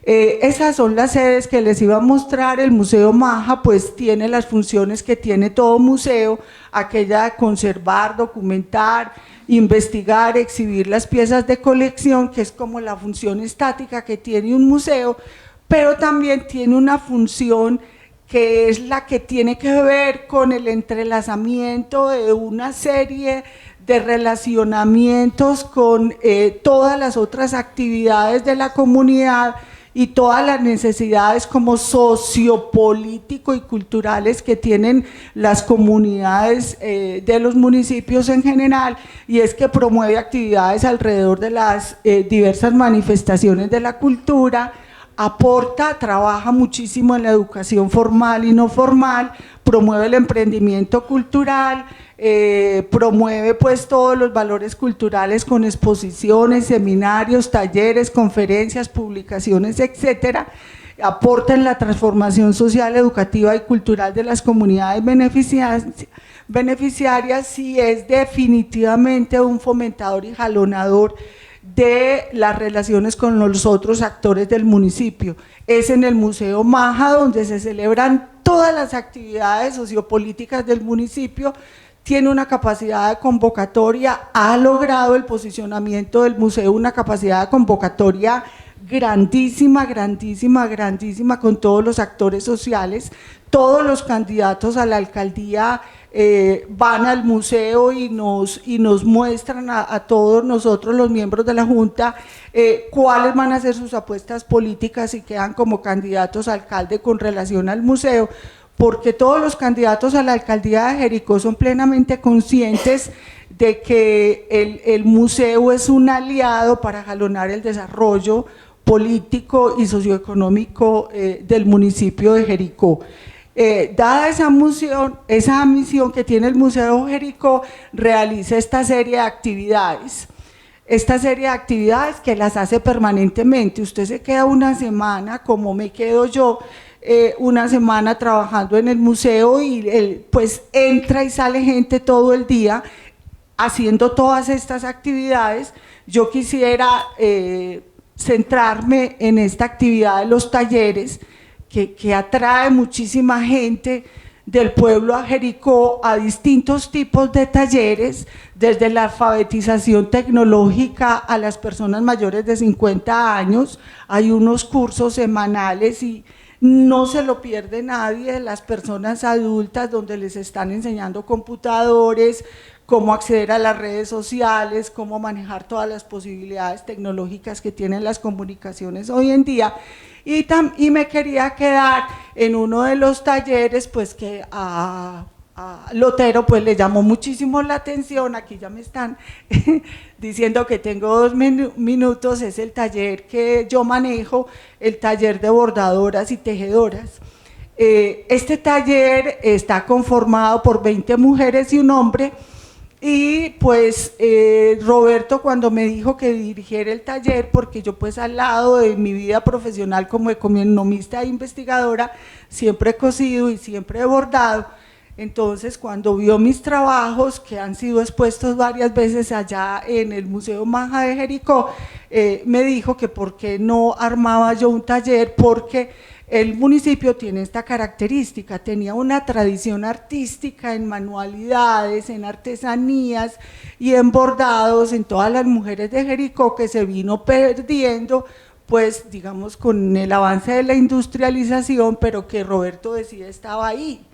Esas son las sedes que les iba a mostrar. El Museo Maja pues tiene las funciones que tiene todo museo, aquella de conservar, documentar, investigar, exhibir las piezas de colección, que es como la función estática que tiene un museo, pero también tiene una función que es la que tiene que ver con el entrelazamiento de una serie de relacionamientos con todas las otras actividades de la comunidad y todas las necesidades como sociopolítico y culturales que tienen las comunidades de los municipios en general, y es que promueve actividades alrededor de las diversas manifestaciones de la cultura, aporta, trabaja muchísimo en la educación formal y no formal, promueve el emprendimiento cultural, promueve pues todos los valores culturales con exposiciones, seminarios, talleres, conferencias, publicaciones, etcétera. Aporta en la transformación social, educativa y cultural de las comunidades beneficiarias, y es definitivamente un fomentador y jalonador de las relaciones con los otros actores del municipio. Es en el Museo Maja donde se celebran todas las actividades sociopolíticas del municipio. Tiene una capacidad de convocatoria, ha logrado el posicionamiento del museo, una capacidad de convocatoria grandísima, grandísima, grandísima, con todos los actores sociales. Todos los candidatos a la alcaldía van al museo y nos muestran a todos nosotros, los miembros de la Junta, cuáles van a ser sus apuestas políticas y quedan como candidatos a alcalde con relación al museo, porque todos los candidatos a la alcaldía de Jericó son plenamente conscientes de que el museo es un aliado para jalonar el desarrollo político y socioeconómico del municipio de Jericó. Dada esa misión que tiene el Museo de Jericó, realiza esta serie de actividades. Que las hace permanentemente. Usted se queda una semana, como me quedo yo, una semana trabajando en el museo, y pues entra y sale gente todo el día haciendo todas estas actividades. Yo quisiera centrarme en esta actividad de los talleres, que atrae muchísima gente del pueblo a Jericó a distintos tipos de talleres, desde la alfabetización tecnológica a las personas mayores de 50 años. Hay unos cursos semanales y no se lo pierde nadie, las personas adultas, donde les están enseñando computadores, cómo acceder a las redes sociales, cómo manejar todas las posibilidades tecnológicas que tienen las comunicaciones hoy en día. Y me quería quedar en uno de los talleres, pues que a Lotero pues le llamó muchísimo la atención. Aquí ya me están diciendo que tengo 2 minutos. Es el taller que yo manejo, el taller de bordadoras y tejedoras. Este taller está conformado por 20 mujeres y un hombre. Y pues Roberto, cuando me dijo que dirigiera el taller, porque yo pues al lado de mi vida profesional como economista e investigadora siempre he cosido y siempre he bordado, Entonces, cuando vio mis trabajos, que han sido expuestos varias veces allá en el Museo Maja de Jericó, me dijo que por qué no armaba yo un taller, porque el municipio tiene esta característica, tenía una tradición artística en manualidades, en artesanías y en bordados en todas las mujeres de Jericó, que se vino perdiendo, pues digamos con el avance de la industrialización, pero que Roberto decía estaba ahí,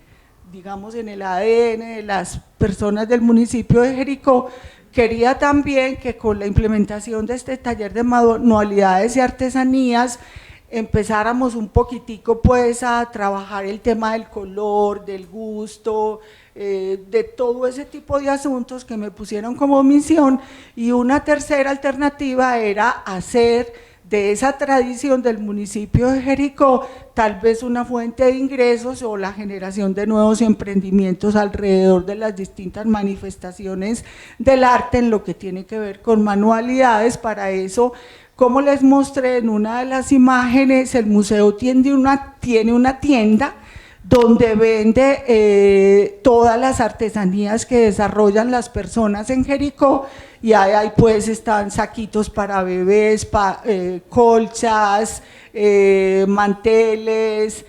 digamos en el ADN de las personas del municipio de Jericó. Quería también que con la implementación de este taller de manualidades y artesanías empezáramos un poquitico pues a trabajar el tema del color, del gusto, de todo ese tipo de asuntos que me pusieron como misión. Y una tercera alternativa era hacer de esa tradición del municipio de Jericó tal vez una fuente de ingresos o la generación de nuevos emprendimientos alrededor de las distintas manifestaciones del arte en lo que tiene que ver con manualidades. Para eso, como les mostré en una de las imágenes, el museo tiene una tienda donde vende todas las artesanías que desarrollan las personas en Jericó, y ahí pues están saquitos para bebés, colchas, manteles,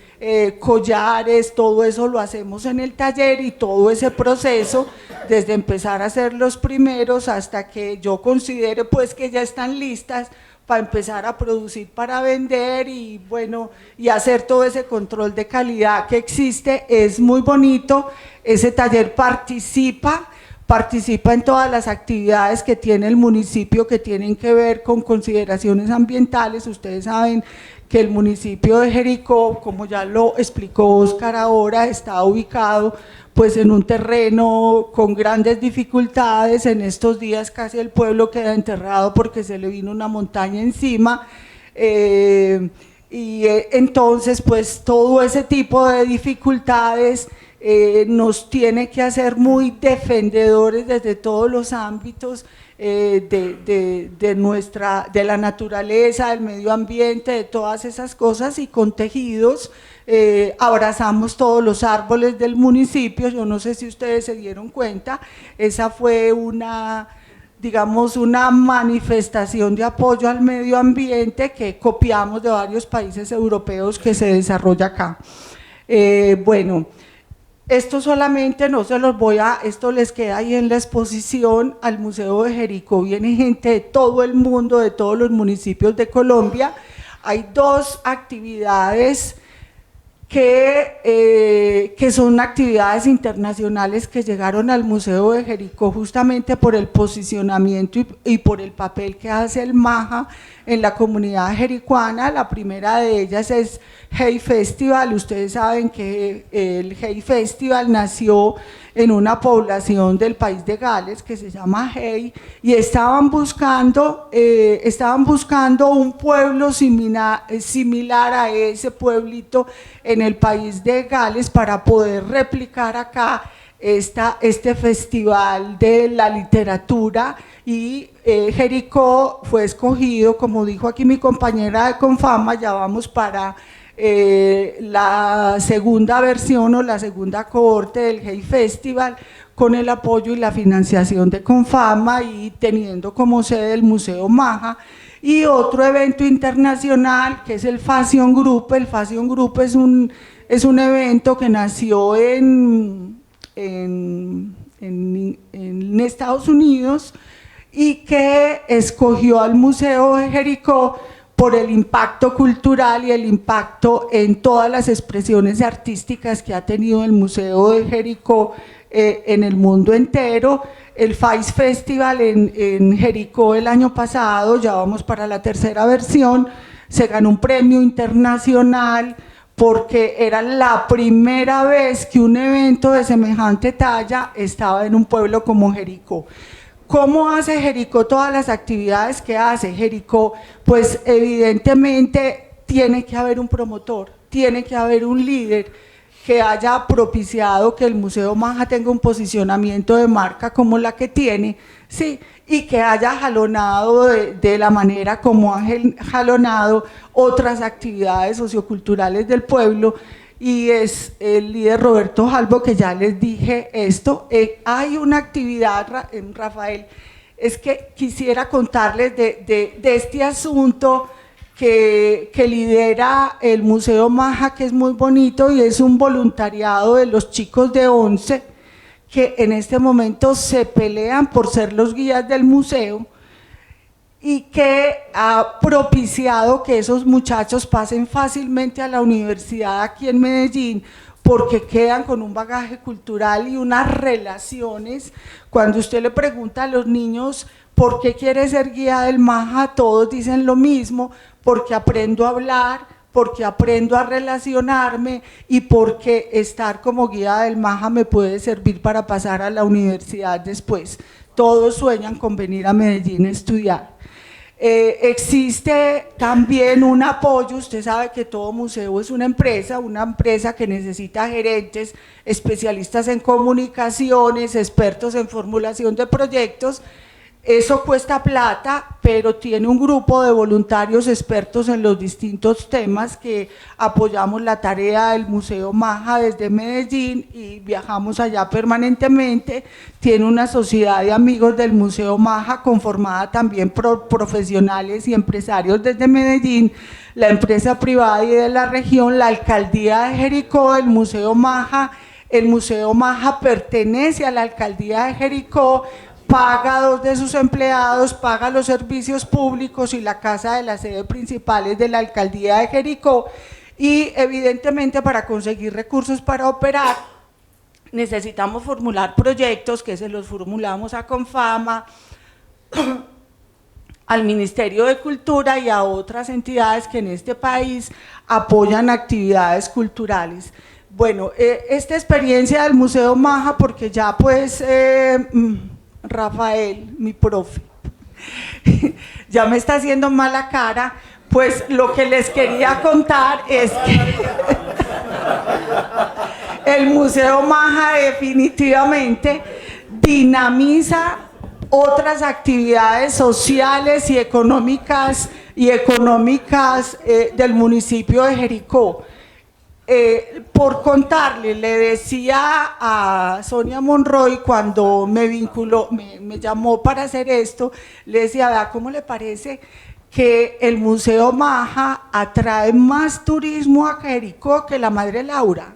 collares, todo eso lo hacemos en el taller, y todo ese proceso, desde empezar a hacer los primeros hasta que yo considere pues que ya están listas para empezar a producir para vender, y bueno, y hacer todo ese control de calidad que existe. Es muy bonito. Ese taller participa en todas las actividades que tiene el municipio que tienen que ver con consideraciones ambientales. Ustedes saben que el municipio de Jericó, como ya lo explicó Oscar ahora, está ubicado pues en un terreno con grandes dificultades. En estos días casi el pueblo queda enterrado porque se le vino una montaña encima, entonces pues todo ese tipo de dificultades nos tiene que hacer muy defendedores desde todos los ámbitos de la naturaleza, del medio ambiente, de todas esas cosas, y con tejidos abrazamos todos los árboles del municipio. Yo no sé si ustedes se dieron cuenta, esa fue digamos una manifestación de apoyo al medio ambiente que copiamos de varios países europeos que se desarrolla acá. Bueno, esto solamente no se los esto les queda ahí en la exposición. Al Museo de Jericó viene gente de todo el mundo, de todos los municipios de Colombia. Hay dos actividades que son actividades internacionales que llegaron al Museo de Jericó justamente por el posicionamiento y por el papel que hace el MAJA en la comunidad jericuana. La primera de ellas es Hey Festival. Ustedes saben que el Hey Festival nació en una población del país de Gales que se llama Hey, y estaban buscando un pueblo similar a ese pueblito en el país de Gales para poder replicar acá este festival de la literatura. Y Jericó fue escogido, como dijo aquí mi compañera de Confama, ya vamos para la segunda versión o la segunda cohorte del Hey Festival, con el apoyo y la financiación de Confama y teniendo como sede el Museo Maja. Y otro evento internacional que es el Fashion Group. El Fashion Group es un evento que nació en Estados Unidos y que escogió al Museo de Jericó por el impacto cultural y el impacto en todas las expresiones artísticas que ha tenido el Museo de Jericó en el mundo entero. El FAIS Festival en Jericó el año pasado, ya vamos para la tercera versión, se ganó un premio internacional porque era la primera vez que un evento de semejante talla estaba en un pueblo como Jericó. ¿Cómo hace Jericó todas las actividades que hace Jericó? Pues evidentemente tiene que haber un promotor, tiene que haber un líder que haya propiciado que el Museo Maja tenga un posicionamiento de marca como la que tiene, ¿sí? Y que haya jalonado de la manera como ha jalonado otras actividades socioculturales del pueblo. y es el líder Roberto Jalbo, que ya les dije esto. Hay una actividad, Rafael, es que quisiera contarles de este asunto que lidera el Museo Maja, que es muy bonito, y es un voluntariado de los chicos de 11 que en este momento se pelean por ser los guías del museo, y que ha propiciado que esos muchachos pasen fácilmente a la universidad aquí en Medellín, porque quedan con un bagaje cultural y unas relaciones. Cuando usted le pregunta a los niños por qué quiere ser guía del Maja, todos dicen lo mismo: porque aprendo a hablar, porque aprendo a relacionarme y porque estar como guía del Maja me puede servir para pasar a la universidad después. Todos sueñan con venir a Medellín a estudiar. Existe también un apoyo. Usted sabe que todo museo es una empresa que necesita gerentes, especialistas en comunicaciones, expertos en formulación de proyectos. Eso cuesta plata, pero tiene un grupo de voluntarios expertos en los distintos temas que apoyamos la tarea del Museo Maja desde Medellín y viajamos allá permanentemente. Tiene una sociedad de amigos del Museo Maja conformada también por profesionales y empresarios desde Medellín, la empresa privada y de la región, la alcaldía de Jericó, el Museo Maja. El Museo Maja pertenece a la alcaldía de Jericó, paga 2 de sus empleados, paga los servicios públicos y la casa de la sede principal es de la alcaldía de Jericó, y evidentemente para conseguir recursos para operar necesitamos formular proyectos, que se los formulamos a Confama, al Ministerio de Cultura y a otras entidades que en este país apoyan actividades culturales. Bueno, esta experiencia del Museo Maja, porque ya pues Rafael, mi profe, ya me está haciendo mala cara, pues lo que les quería contar es que el Museo Maja definitivamente dinamiza otras actividades sociales y económicas del municipio de Jericó. Por contarle, le decía a Sonia Monroy cuando me vinculó, me llamó para hacer esto, le decía: vea, ¿cómo le parece que el Museo Maja atrae más turismo a Jericó que la Madre Laura?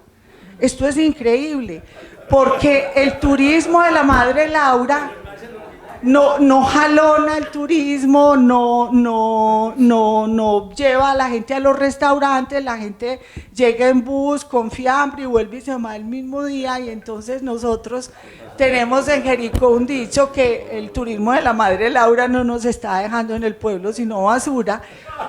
Esto es increíble, porque el turismo de la Madre Laura no jalona el turismo, no lleva a la gente a los restaurantes, la gente llega en bus con fiambre y vuelve y se va el mismo día. Y entonces nosotros tenemos en Jericó un dicho, que el turismo de la Madre Laura no nos está dejando en el pueblo sino basura,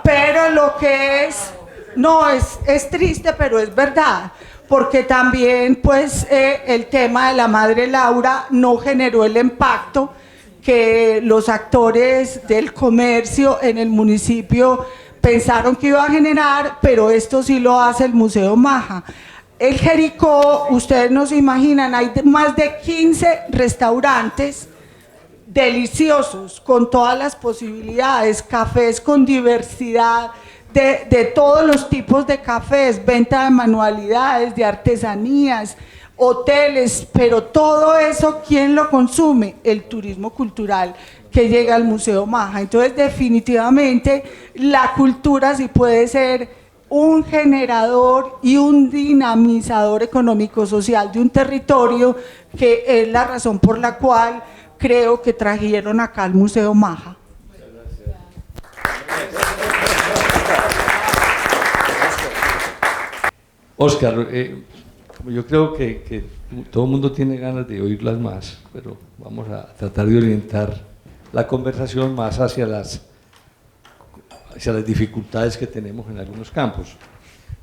pero lo que es triste, pero es verdad, porque también pues el tema de la Madre Laura no generó el impacto que los actores del comercio en el municipio pensaron que iba a generar, pero esto sí lo hace el Museo Maja. El Jericó, ustedes no se imaginan, hay más de 15 restaurantes deliciosos, con todas las posibilidades, cafés con diversidad, de todos los tipos de cafés, venta de manualidades, de artesanías, hoteles, pero todo eso, ¿quién lo consume? El turismo cultural que llega al Museo Maja. Entonces, definitivamente, la cultura sí puede ser un generador y un dinamizador económico-social de un territorio, que es la razón por la cual creo que trajeron acá al Museo Maja. Óscar, yo creo que todo el mundo tiene ganas de oírlas más, pero vamos a tratar de orientar la conversación más hacia las dificultades que tenemos en algunos campos.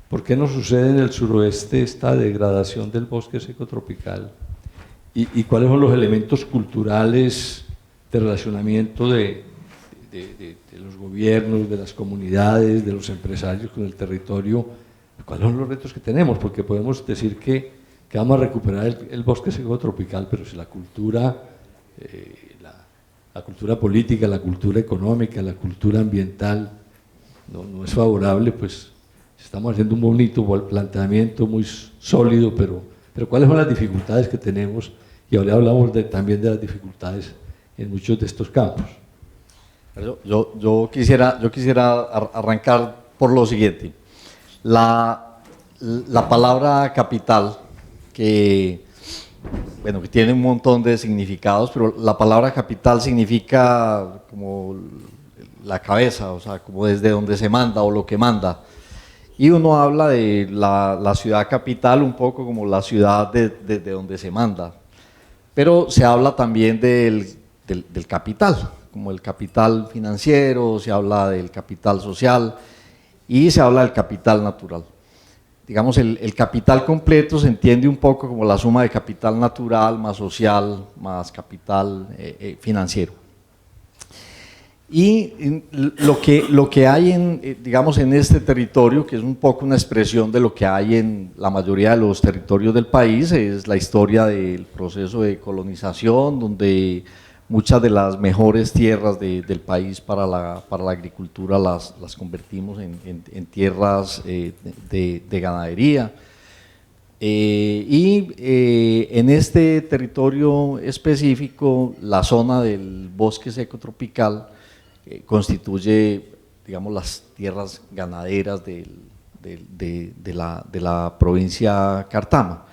¿Por qué nos sucede en el suroeste esta degradación del bosque seco tropical? ¿Y cuáles son los elementos culturales de relacionamiento de los gobiernos, de las comunidades, de los empresarios con el territorio? ¿Cuáles son los retos que tenemos? Porque podemos decir que vamos a recuperar el bosque seco tropical, pero si la cultura, la cultura política, la cultura económica, la cultura ambiental no es favorable, pues Estamos haciendo un bonito planteamiento muy sólido, pero ¿cuáles son las dificultades que tenemos? Y ahora hablamos también de las dificultades en muchos de estos campos. Yo quisiera arrancar por lo siguiente. La palabra capital, que tiene un montón de significados, pero la palabra capital significa como la cabeza, o sea, como desde donde se manda o lo que manda. Y uno habla de la ciudad capital un poco como la ciudad desde donde se manda, pero se habla también del capital, como el capital financiero, se habla del capital social y se habla del capital natural. Digamos, el capital completo se entiende un poco como la suma de capital natural más social más capital financiero. Y lo que hay digamos, en este territorio, que es un poco una expresión de lo que hay en la mayoría de los territorios del país, es la historia del proceso de colonización, donde muchas de las mejores tierras del país para la agricultura las convertimos en tierras de ganadería. En este territorio específico, la zona del bosque seco tropical constituye, digamos, las tierras ganaderas de la provincia Cartama.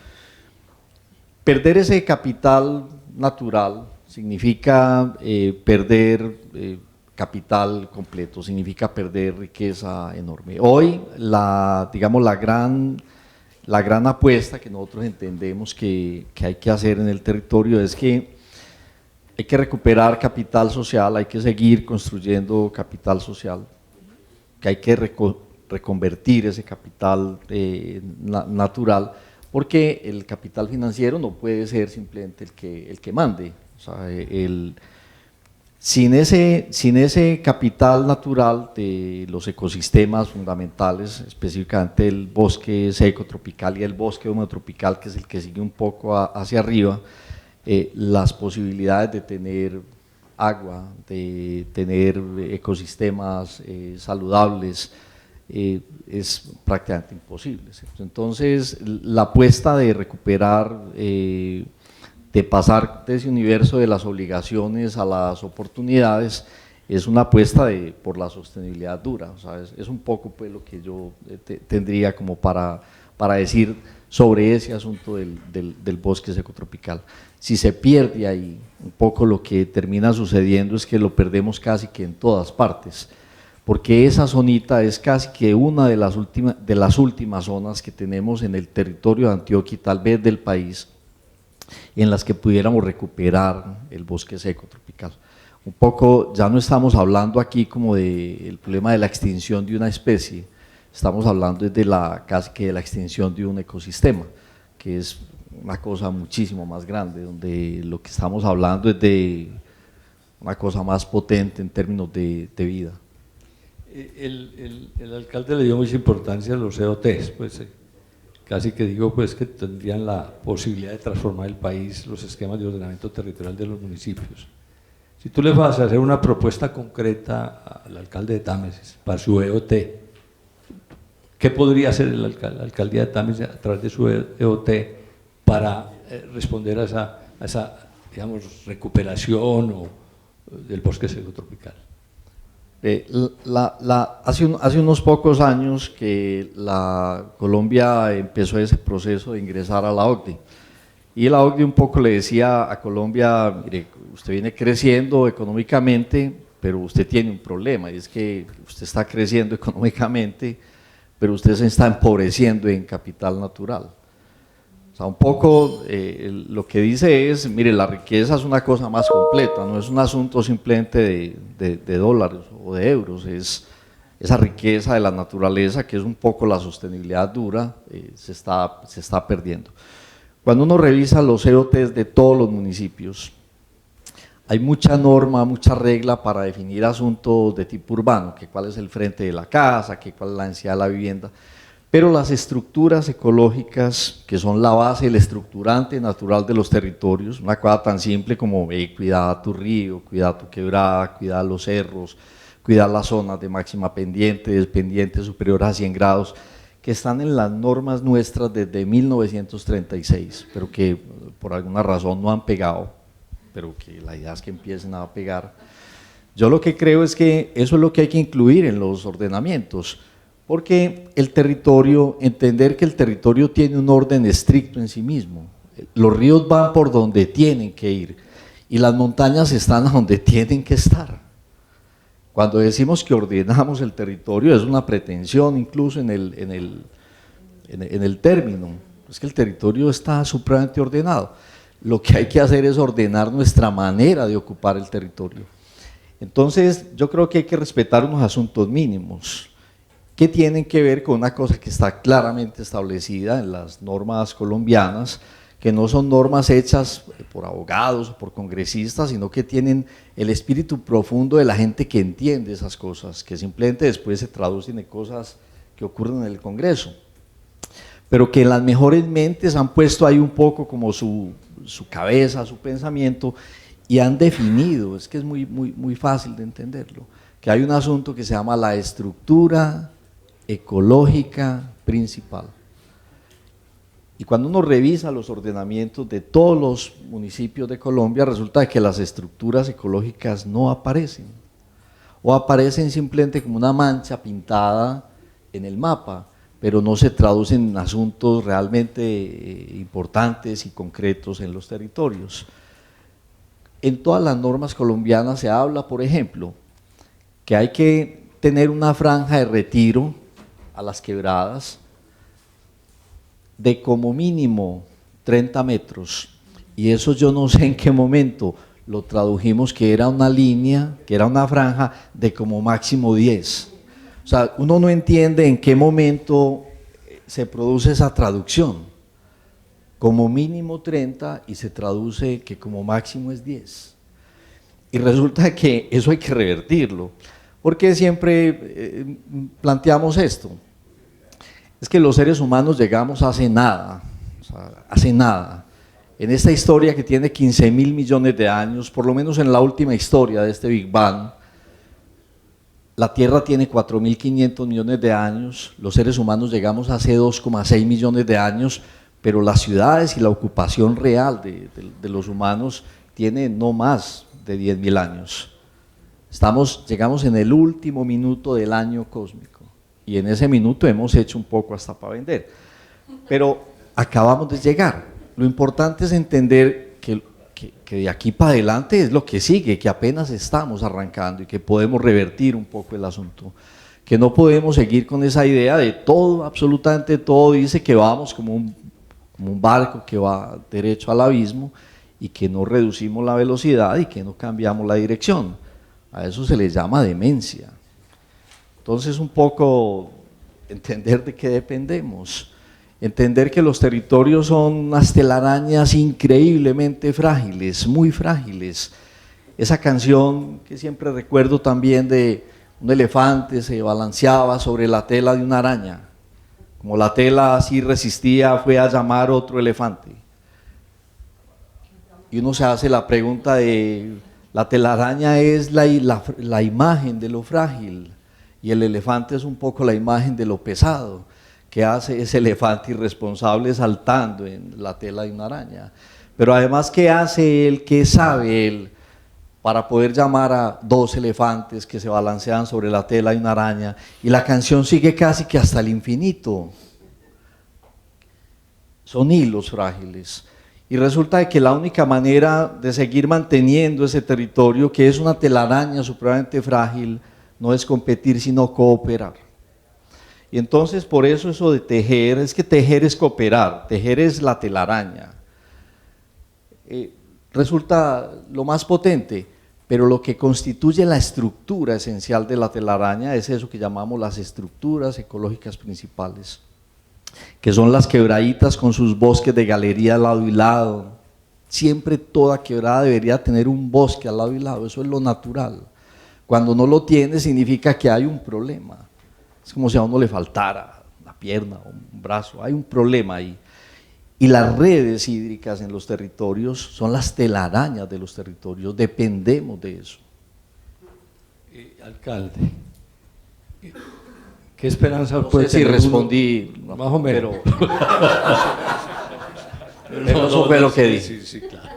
Perder ese capital natural significa perder capital completo, significa perder riqueza enorme. Hoy, digamos, la gran apuesta que nosotros entendemos que hay que hacer en el territorio es que hay que recuperar capital social, hay que seguir construyendo capital social, que hay que reconvertir ese capital natural, porque el capital financiero no puede ser simplemente el que mande. O sea, sin ese capital natural de los ecosistemas fundamentales, específicamente el bosque seco tropical y el bosque húmedo tropical, que es el que sigue un poco hacia arriba, las posibilidades de tener agua, de tener ecosistemas saludables, es prácticamente imposible, ¿cierto? Entonces, la apuesta de recuperar, de pasar de ese universo de las obligaciones a las oportunidades, es una apuesta por la sostenibilidad dura. O sea, es un poco pues lo que yo tendría como para decir sobre ese asunto del bosque seco tropical. Si se pierde ahí, un poco lo que termina sucediendo es que lo perdemos casi que en todas partes, porque esa zonita es casi que una de las últimas zonas que tenemos en el territorio de Antioquia y tal vez del país, en las que pudiéramos recuperar el bosque seco tropical. Un poco, ya no estamos hablando aquí como del problema de la extinción de una especie, estamos hablando casi que de la extinción de un ecosistema, que es una cosa muchísimo más grande, donde lo que estamos hablando es de una cosa más potente en términos de vida. El alcalde le dio mucha importancia a los EOTs, pues casi que digo pues que tendrían la posibilidad de transformar el país, los esquemas de ordenamiento territorial de los municipios. Si tú le vas a hacer una propuesta concreta al alcalde de Támesis para su EOT, ¿qué podría hacer la alcaldía de Támesis a través de su EOT para responder a esa digamos, recuperación del bosque seco tropical? Hace unos pocos años que Colombia empezó ese proceso de ingresar a la OCDE, y la OCDE un poco le decía a Colombia: mire, usted viene creciendo económicamente, pero usted tiene un problema, y es que usted está creciendo económicamente, pero usted se está empobreciendo en capital natural. O sea, un poco lo que dice es: mire, la riqueza es una cosa más completa, no es un asunto simplemente de dólares o de euros, es esa riqueza de la naturaleza, que es un poco la sostenibilidad dura, se está perdiendo. Cuando uno revisa los EOTs de todos los municipios, hay mucha norma, mucha regla para definir asuntos de tipo urbano, que cuál es el frente de la casa, que cuál es la densidad de la vivienda, pero las estructuras ecológicas, que son la base, el estructurante natural de los territorios, una cosa tan simple como cuidar tu río, cuidar tu quebrada, cuidar los cerros, cuidar las zonas de máxima pendiente, despendiente superior a 100 grados, que están en las normas nuestras desde 1936, pero que por alguna razón no han pegado, pero que la idea es que empiecen a pegar. Yo lo que creo es que eso es lo que hay que incluir en los ordenamientos, porque el territorio, entender que el territorio tiene un orden estricto en sí mismo. Los ríos van por donde tienen que ir y las montañas están a donde tienen que estar. Cuando decimos que ordenamos el territorio es una pretensión incluso en el término, es que el territorio está supremamente ordenado. Lo que hay que hacer es ordenar nuestra manera de ocupar el territorio. Entonces yo creo que hay que respetar unos asuntos mínimos que tienen que ver con una cosa que está claramente establecida en las normas colombianas, que no son normas hechas por abogados o por congresistas, sino que tienen el espíritu profundo de la gente que entiende esas cosas, que simplemente después se traducen en cosas que ocurren en el Congreso, pero que las mejores mentes han puesto ahí un poco como su cabeza, su pensamiento, y han definido, es que es muy fácil de entenderlo, que hay un asunto que se llama la estructura ecológica principal. Y cuando uno revisa los ordenamientos de todos los municipios de Colombia, resulta que las estructuras ecológicas no aparecen, o aparecen simplemente como una mancha pintada en el mapa, pero no se traducen en asuntos realmente importantes y concretos en los territorios. En todas las normas colombianas se habla, por ejemplo, que hay que tener una franja de retiro a las quebradas de como mínimo 30 metros, y eso yo no sé en qué momento lo tradujimos que era una línea, que era una franja de como máximo 10. O sea, uno no entiende en qué momento se produce esa traducción, como mínimo 30 y se traduce que como máximo es 10. Y resulta que eso hay que revertirlo, porque siempre planteamos esto. Es que los seres humanos llegamos hace nada, o sea, hace nada. En esta historia que tiene 15.000 millones de años, por lo menos en la última historia de este Big Bang, la Tierra tiene 4.500 millones de años, los seres humanos llegamos hace 2,6 millones de años, pero las ciudades y la ocupación real de los humanos tiene no más de 10.000 años. Llegamos en el último minuto del año cósmico. Y en ese minuto hemos hecho un poco hasta para vender, pero acabamos de llegar. Lo importante es entender que de aquí para adelante es lo que sigue, que apenas estamos arrancando y que podemos revertir un poco el asunto, que no podemos seguir con esa idea de todo, absolutamente todo dice que vamos como un barco que va derecho al abismo y que no reducimos la velocidad y que no cambiamos la dirección. A eso se le llama demencia. Entonces, un poco entender de qué dependemos, entender que los territorios son unas telarañas increíblemente frágiles, muy frágiles. Esa canción que siempre recuerdo también de un elefante se balanceaba sobre la tela de una araña, como la tela así resistía, fue a llamar otro elefante. Y uno se hace la pregunta de, la telaraña es la imagen de lo frágil, y el elefante es un poco la imagen de lo pesado que hace ese elefante irresponsable saltando en la tela de una araña. Pero además, ¿qué hace él? ¿Qué sabe él para poder llamar a dos elefantes que se balancean sobre la tela de una araña? Y la canción sigue casi que hasta el infinito. Son hilos frágiles. Y resulta que la única manera de seguir manteniendo ese territorio, que es una telaraña supremamente frágil, no es competir, sino cooperar. Y entonces, por eso de tejer, es que tejer es cooperar, tejer es la telaraña. Resulta lo más potente, pero lo que constituye la estructura esencial de la telaraña es eso que llamamos las estructuras ecológicas principales, que son las quebraditas con sus bosques de galería al lado y lado. Siempre toda quebrada debería tener un bosque al lado y lado, eso es lo natural. Cuando no lo tiene significa que hay un problema, es como si a uno le faltara una pierna o un brazo, hay un problema ahí. Y las redes hídricas en los territorios son las telarañas de los territorios, dependemos de eso. Alcalde, ¿qué esperanza No puede sé si tener respondí, uno? Más o menos. Pero eso fue lo que dije. Sí, sí, claro.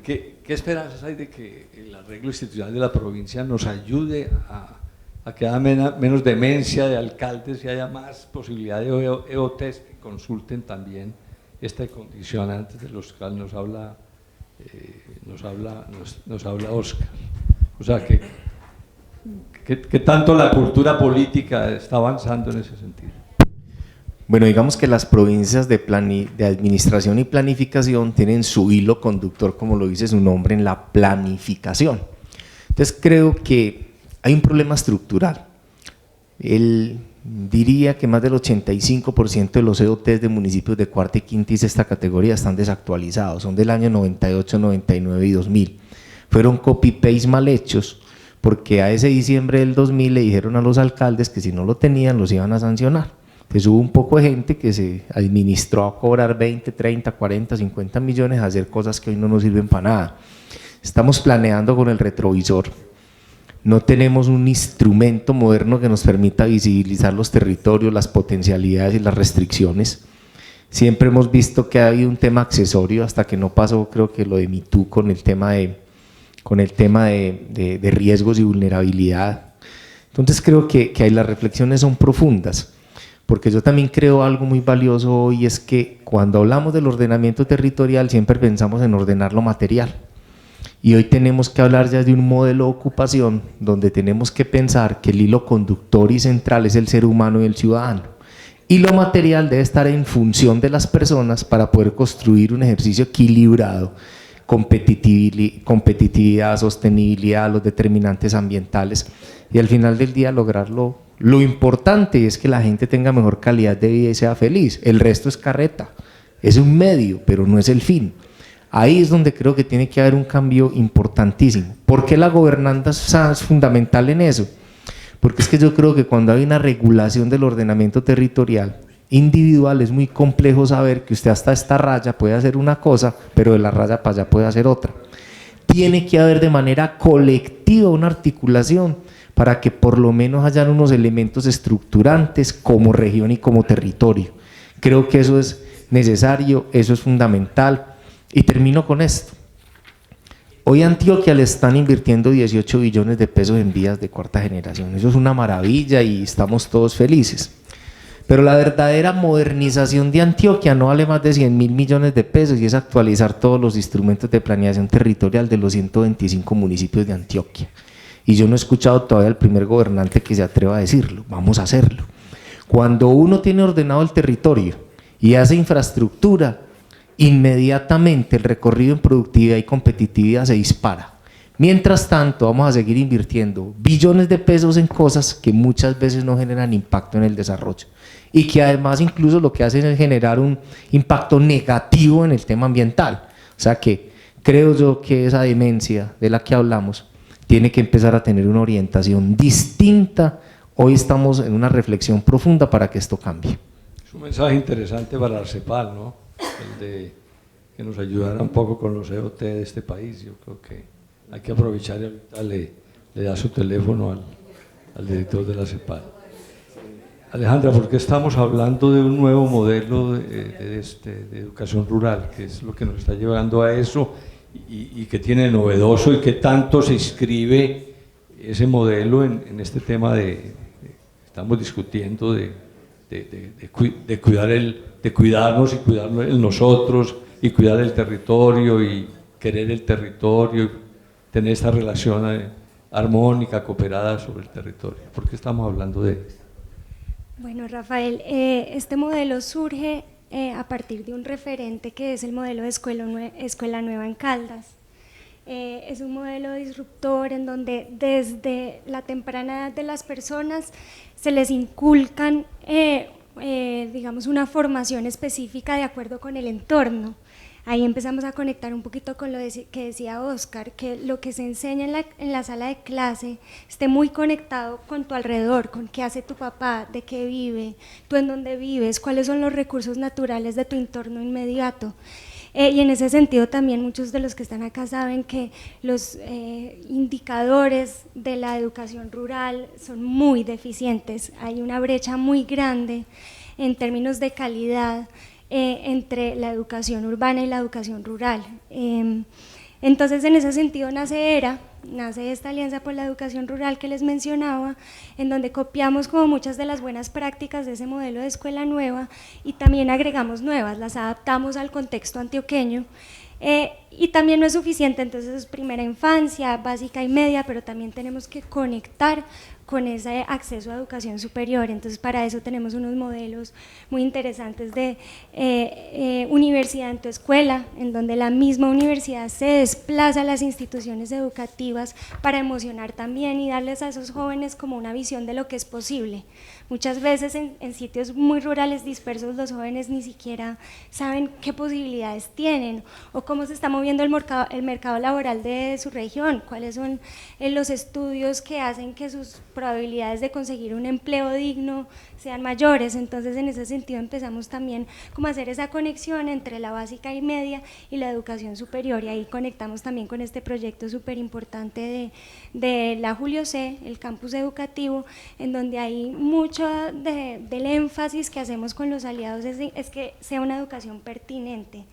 ¿Qué esperanzas hay de que el arreglo institucional de la provincia nos ayude a que haya menos demencia de alcaldes y haya más posibilidad de EOTs que consulten también esta condición antes de los cuales nos habla Óscar? O sea, que tanto la cultura política está avanzando en ese sentido. Bueno, digamos que las provincias de administración y planificación tienen su hilo conductor, como lo dice su nombre, en la planificación. Entonces creo que hay un problema estructural. Él diría que más del 85% de los EOTs de municipios de cuarta y quinta y sexta categoría están desactualizados, son del año 98, 99 y 2000. Fueron copy-paste mal hechos, porque a ese diciembre del 2000 le dijeron a los alcaldes que si no lo tenían los iban a sancionar. Entonces hubo un poco de gente que se administró a cobrar 20, 30, 40, 50 millones a hacer cosas que hoy no nos sirven para nada. Estamos planeando con el retrovisor. No tenemos un instrumento moderno que nos permita visibilizar los territorios, las potencialidades y las restricciones. Siempre hemos visto que ha habido un tema accesorio hasta que no pasó, creo que lo de MeToo con el tema de riesgos y vulnerabilidad. Entonces creo que ahí las reflexiones son profundas, porque yo también creo algo muy valioso hoy, es que cuando hablamos del ordenamiento territorial siempre pensamos en ordenar lo material, y hoy tenemos que hablar ya de un modelo de ocupación donde tenemos que pensar que el hilo conductor y central es el ser humano y el ciudadano, y lo material debe estar en función de las personas para poder construir un ejercicio equilibrado, competitividad, sostenibilidad, los determinantes ambientales, y al final del día lograrlo. Lo importante es que la gente tenga mejor calidad de vida y sea feliz. El resto es carreta, es un medio, pero no es el fin. Ahí es donde creo que tiene que haber un cambio importantísimo. ¿Por qué la gobernanza es fundamental en eso? Porque es que yo creo que cuando hay una regulación del ordenamiento territorial individual es muy complejo saber que usted hasta esta raya puede hacer una cosa, pero de la raya para allá puede hacer otra. Tiene que haber de manera colectiva una articulación para que por lo menos hayan unos elementos estructurantes como región y como territorio. Creo que eso es necesario, eso es fundamental. Y termino con esto. Hoy a Antioquia le están invirtiendo 18 billones de pesos en vías de cuarta generación. Eso es una maravilla y estamos todos felices. Pero la verdadera modernización de Antioquia no vale más de 100.000 millones de pesos y es actualizar todos los instrumentos de planeación territorial de los 125 municipios de Antioquia. Y yo no he escuchado todavía al primer gobernante que se atreva a decirlo. Vamos a hacerlo. Cuando uno tiene ordenado el territorio y hace infraestructura, inmediatamente el recorrido en productividad y competitividad se dispara. Mientras tanto, vamos a seguir invirtiendo billones de pesos en cosas que muchas veces no generan impacto en el desarrollo y que además incluso lo que hacen es generar un impacto negativo en el tema ambiental. O sea que creo yo que esa demencia de la que hablamos tiene que empezar a tener una orientación distinta. Hoy estamos en una reflexión profunda para que esto cambie. Es un mensaje interesante para la CEPAL, ¿no? El de que nos ayudara un poco con los EOT de este país. Yo creo que hay que aprovechar y ahorita le da su teléfono al director de la CEPAL. Alejandra, ¿por qué estamos hablando de un nuevo modelo de educación rural, que es lo que nos está llevando a eso y que tiene novedoso y que tanto se inscribe ese modelo en este tema estamos discutiendo de cuidarnos y cuidar el nosotros y cuidar el territorio y querer el territorio y tener esta relación armónica, cooperada sobre el territorio? ¿Por qué estamos hablando de esto? Bueno, Rafael, este modelo surge a partir de un referente que es el modelo de Escuela Nueva en Caldas. Es un modelo disruptor en donde desde la temprana edad de las personas se les inculcan, digamos, una formación específica de acuerdo con el entorno. Ahí empezamos a conectar un poquito con lo que decía Óscar, que lo que se enseña en la sala de clase esté muy conectado con tu alrededor, con qué hace tu papá, de qué vive, tú en dónde vives, cuáles son los recursos naturales de tu entorno inmediato. Y en ese sentido también muchos de los que están acá saben que los indicadores de la educación rural son muy deficientes. Hay una brecha muy grande en términos de calidad entre la educación urbana y la educación rural. Entonces, en ese sentido nace esta Alianza por la Educación Rural que les mencionaba, en donde copiamos como muchas de las buenas prácticas de ese modelo de escuela nueva y también agregamos nuevas, las adaptamos al contexto antioqueño. Y también no es suficiente, entonces es primera infancia, básica y media, pero también tenemos que conectar con ese acceso a educación superior. Entonces para eso tenemos unos modelos muy interesantes de universidad en tu escuela, en donde la misma universidad se desplaza a las instituciones educativas para emocionar también y darles a esos jóvenes como una visión de lo que es posible. Muchas veces en sitios muy rurales dispersos los jóvenes ni siquiera saben qué posibilidades tienen o cómo se está moviendo el mercado laboral de su región, cuáles son los estudios que hacen que sus probabilidades de conseguir un empleo digno sean mayores. Entonces en ese sentido empezamos también como a hacer esa conexión entre la básica y media y la educación superior, y ahí conectamos también con este proyecto súper importante de la Julio C., el campus educativo, en donde hay mucho del énfasis que hacemos con los aliados es que sea una educación pertinente,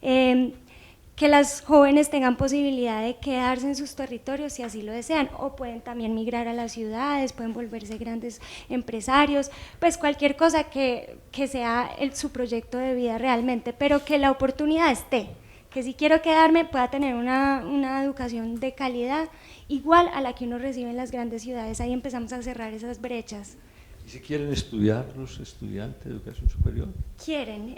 que las jóvenes tengan posibilidad de quedarse en sus territorios si así lo desean, o pueden también migrar a las ciudades, pueden volverse grandes empresarios, pues cualquier cosa que sea su proyecto de vida realmente, pero que la oportunidad esté, que si quiero quedarme pueda tener una educación de calidad igual a la que uno recibe en las grandes ciudades. Ahí empezamos a cerrar esas brechas. ¿Y si quieren estudiar los estudiantes de educación superior? Quieren.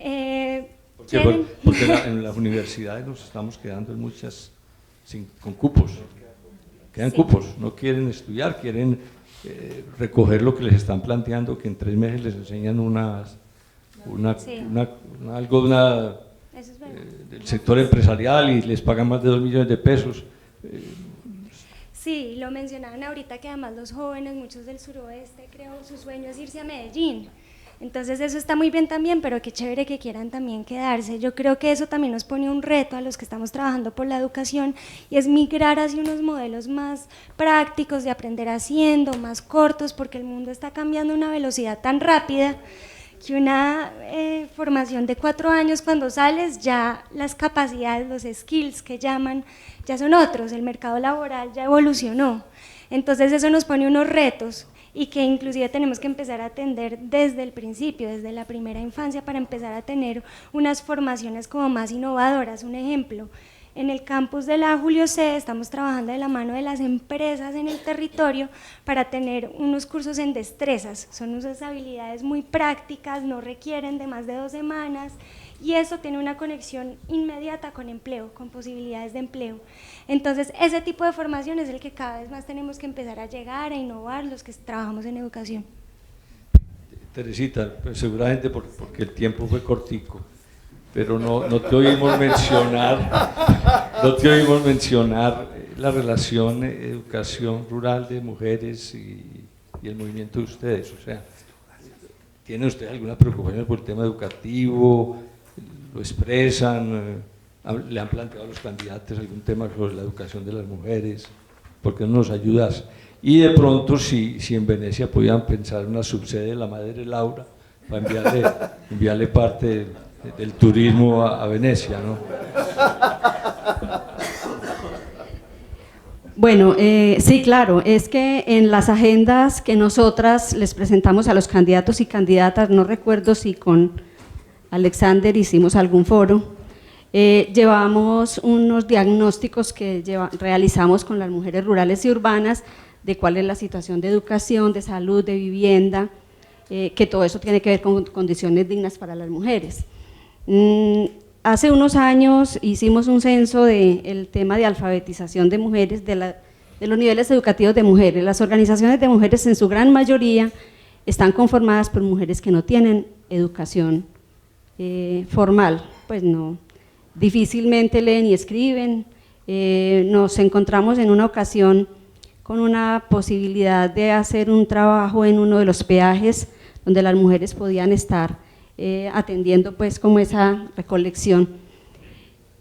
Porque en las universidades nos estamos quedando en muchas con cupos, quedan sí. Cupos, no quieren estudiar, quieren recoger lo que les están planteando, que en 3 meses les enseñan algo del sector empresarial y les pagan más de 2 millones de pesos. Sí, lo mencionaban ahorita que además los jóvenes, muchos del suroeste, creo, su sueño es irse a Medellín. Entonces eso está muy bien también, pero qué chévere que quieran también quedarse. Yo creo que eso también nos pone un reto a los que estamos trabajando por la educación, y es migrar hacia unos modelos más prácticos de aprender haciendo, más cortos, porque el mundo está cambiando a una velocidad tan rápida que una formación de 4 años, cuando sales ya las capacidades, los skills que llaman, ya son otros, el mercado laboral ya evolucionó. Entonces eso nos pone unos retos, y que inclusive tenemos que empezar a atender desde el principio, desde la primera infancia, para empezar a tener unas formaciones como más innovadoras. Un ejemplo, en el campus de la Julio C. estamos trabajando de la mano de las empresas en el territorio para tener unos cursos en destrezas. Son unas habilidades muy prácticas, no requieren de más de 2 semanas, y eso tiene una conexión inmediata con empleo, con posibilidades de empleo. Entonces, ese tipo de formación es el que cada vez más tenemos que empezar a llegar, a innovar los que trabajamos en educación. Teresita, pues seguramente porque el tiempo fue cortico, pero no te oímos mencionar la relación educación rural de mujeres y el movimiento de ustedes. O sea, ¿tienen ustedes alguna preocupación por el tema educativo? ¿Lo expresan? ¿Le han planteado a los candidatos algún tema sobre la educación de las mujeres? ¿Por qué no nos ayudas? Y de pronto, si en Venecia podían pensar en una subsede de la Madre Laura para enviarle parte del turismo a Venecia, ¿no? Bueno, sí, claro, es que en las agendas que nosotras les presentamos a los candidatos y candidatas, no recuerdo si con Alexander hicimos algún foro, llevamos unos diagnósticos que realizamos con las mujeres rurales y urbanas de cuál es la situación de educación, de salud, de vivienda, que todo eso tiene que ver con condiciones dignas para las mujeres. Hace unos años hicimos un censo del tema de alfabetización de mujeres, de los niveles educativos de mujeres. Las organizaciones de mujeres en su gran mayoría están conformadas por mujeres que no tienen educación formal, pues no, difícilmente leen y escriben. Nos encontramos en una ocasión con una posibilidad de hacer un trabajo en uno de los peajes donde las mujeres podían estar atendiendo pues como esa recolección,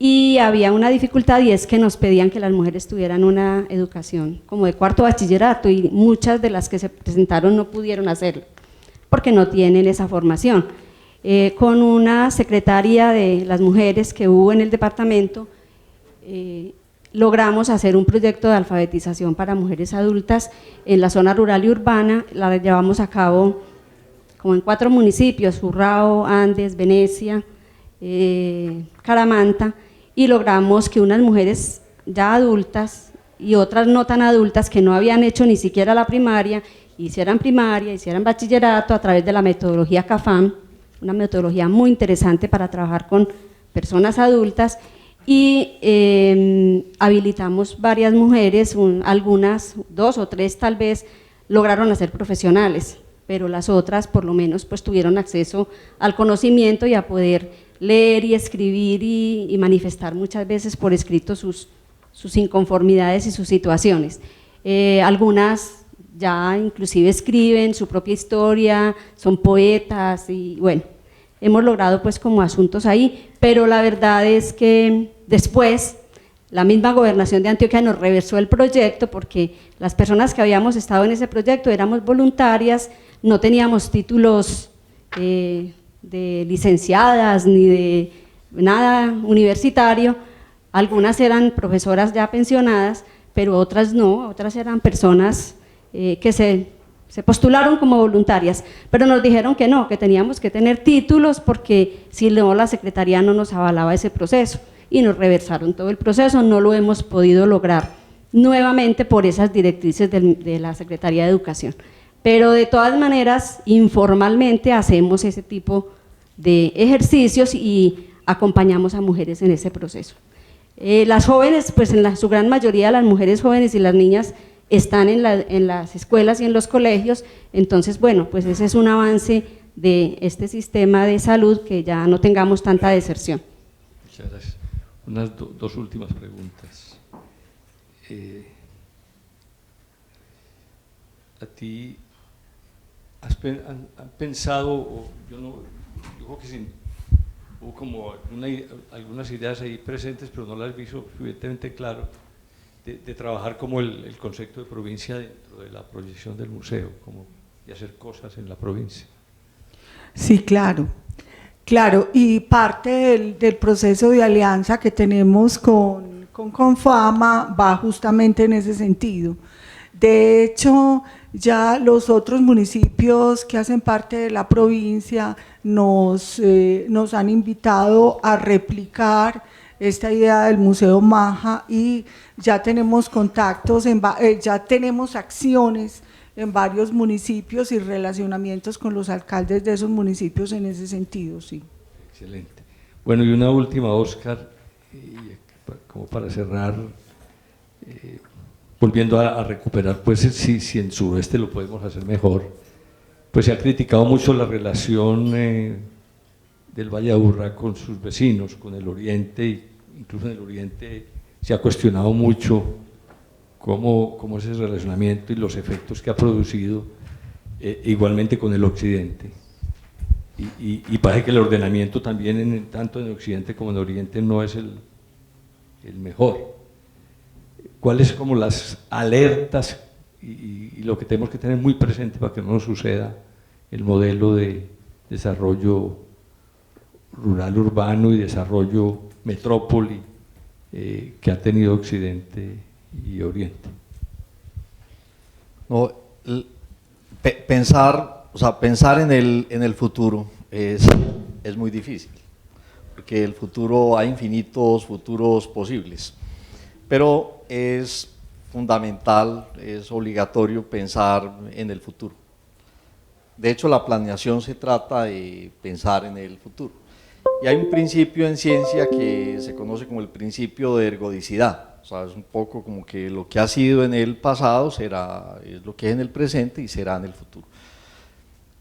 y había una dificultad, y es que nos pedían que las mujeres tuvieran una educación como de cuarto bachillerato, y muchas de las que se presentaron no pudieron hacerlo porque no tienen esa formación. Con una secretaria de las mujeres que hubo en el departamento, logramos hacer un proyecto de alfabetización para mujeres adultas en la zona rural y urbana. La llevamos a cabo como en 4 municipios: Urrao, Andes, Venecia, Caramanta, y logramos que unas mujeres ya adultas y otras no tan adultas que no habían hecho ni siquiera la primaria, hicieran bachillerato a través de la metodología CAFAM, una metodología muy interesante para trabajar con personas adultas, y habilitamos varias mujeres, algunas, 2 o 3 tal vez, lograron hacer profesionales, pero las otras por lo menos pues tuvieron acceso al conocimiento y a poder leer y escribir y manifestar muchas veces por escrito sus inconformidades y sus situaciones. Algunas ya inclusive escriben su propia historia, son poetas, y bueno, hemos logrado pues como asuntos ahí, pero la verdad es que después la misma Gobernación de Antioquia nos reversó el proyecto, porque las personas que habíamos estado en ese proyecto éramos voluntarias, no teníamos títulos de licenciadas ni de nada universitario, algunas eran profesoras ya pensionadas, pero otras no, otras eran personas que se postularon como voluntarias, pero nos dijeron que no, que teníamos que tener títulos, porque si no la Secretaría no nos avalaba ese proceso, y nos reversaron todo el proceso. No lo hemos podido lograr nuevamente por esas directrices de la Secretaría de Educación. Pero de todas maneras, informalmente hacemos ese tipo de ejercicios y acompañamos a mujeres en ese proceso. Las jóvenes, pues en su gran mayoría las mujeres jóvenes y las niñas están en las escuelas y en los colegios, entonces bueno, pues ese es un avance de este sistema de salud, que ya no tengamos tanta deserción. Muchas gracias. Unas 2 últimas preguntas. ¿A ti has pensado, yo creo que sí, hubo como algunas ideas ahí presentes, pero no las vi suficientemente claro, de trabajar como el concepto de provincia dentro de la proyección del museo, como de hacer cosas en la provincia? Sí, claro. Claro, y parte del proceso de alianza que tenemos con Confama va justamente en ese sentido. De hecho, ya los otros municipios que hacen parte de la provincia nos han invitado a replicar esta idea del Museo Maja, y ya tenemos contactos, ya tenemos acciones en varios municipios y relacionamientos con los alcaldes de esos municipios en ese sentido, sí. Excelente. Bueno, y una última, Óscar, como para cerrar, volviendo a recuperar, pues si en Suroeste lo podemos hacer mejor, pues se ha criticado mucho la relación del Valle de Aburrá con sus vecinos, con el Oriente, e incluso en el Oriente se ha cuestionado mucho cómo es ese relacionamiento y los efectos que ha producido, igualmente con el Occidente. Y parece que el ordenamiento también, tanto en el Occidente como en el Oriente, no es el mejor. ¿Cuáles como las alertas y lo que tenemos que tener muy presente para que no nos suceda el modelo de desarrollo rural urbano y desarrollo metrópoli que ha tenido Occidente y Oriente? No, pensar en el futuro es muy difícil, porque el futuro, hay infinitos futuros posibles, pero es fundamental, es obligatorio pensar en el futuro. De hecho, la planeación se trata de pensar en el futuro. Y hay un principio en ciencia que se conoce como el principio de ergodicidad. O sea, es un poco como que lo que ha sido en el pasado es lo que es en el presente y será en el futuro.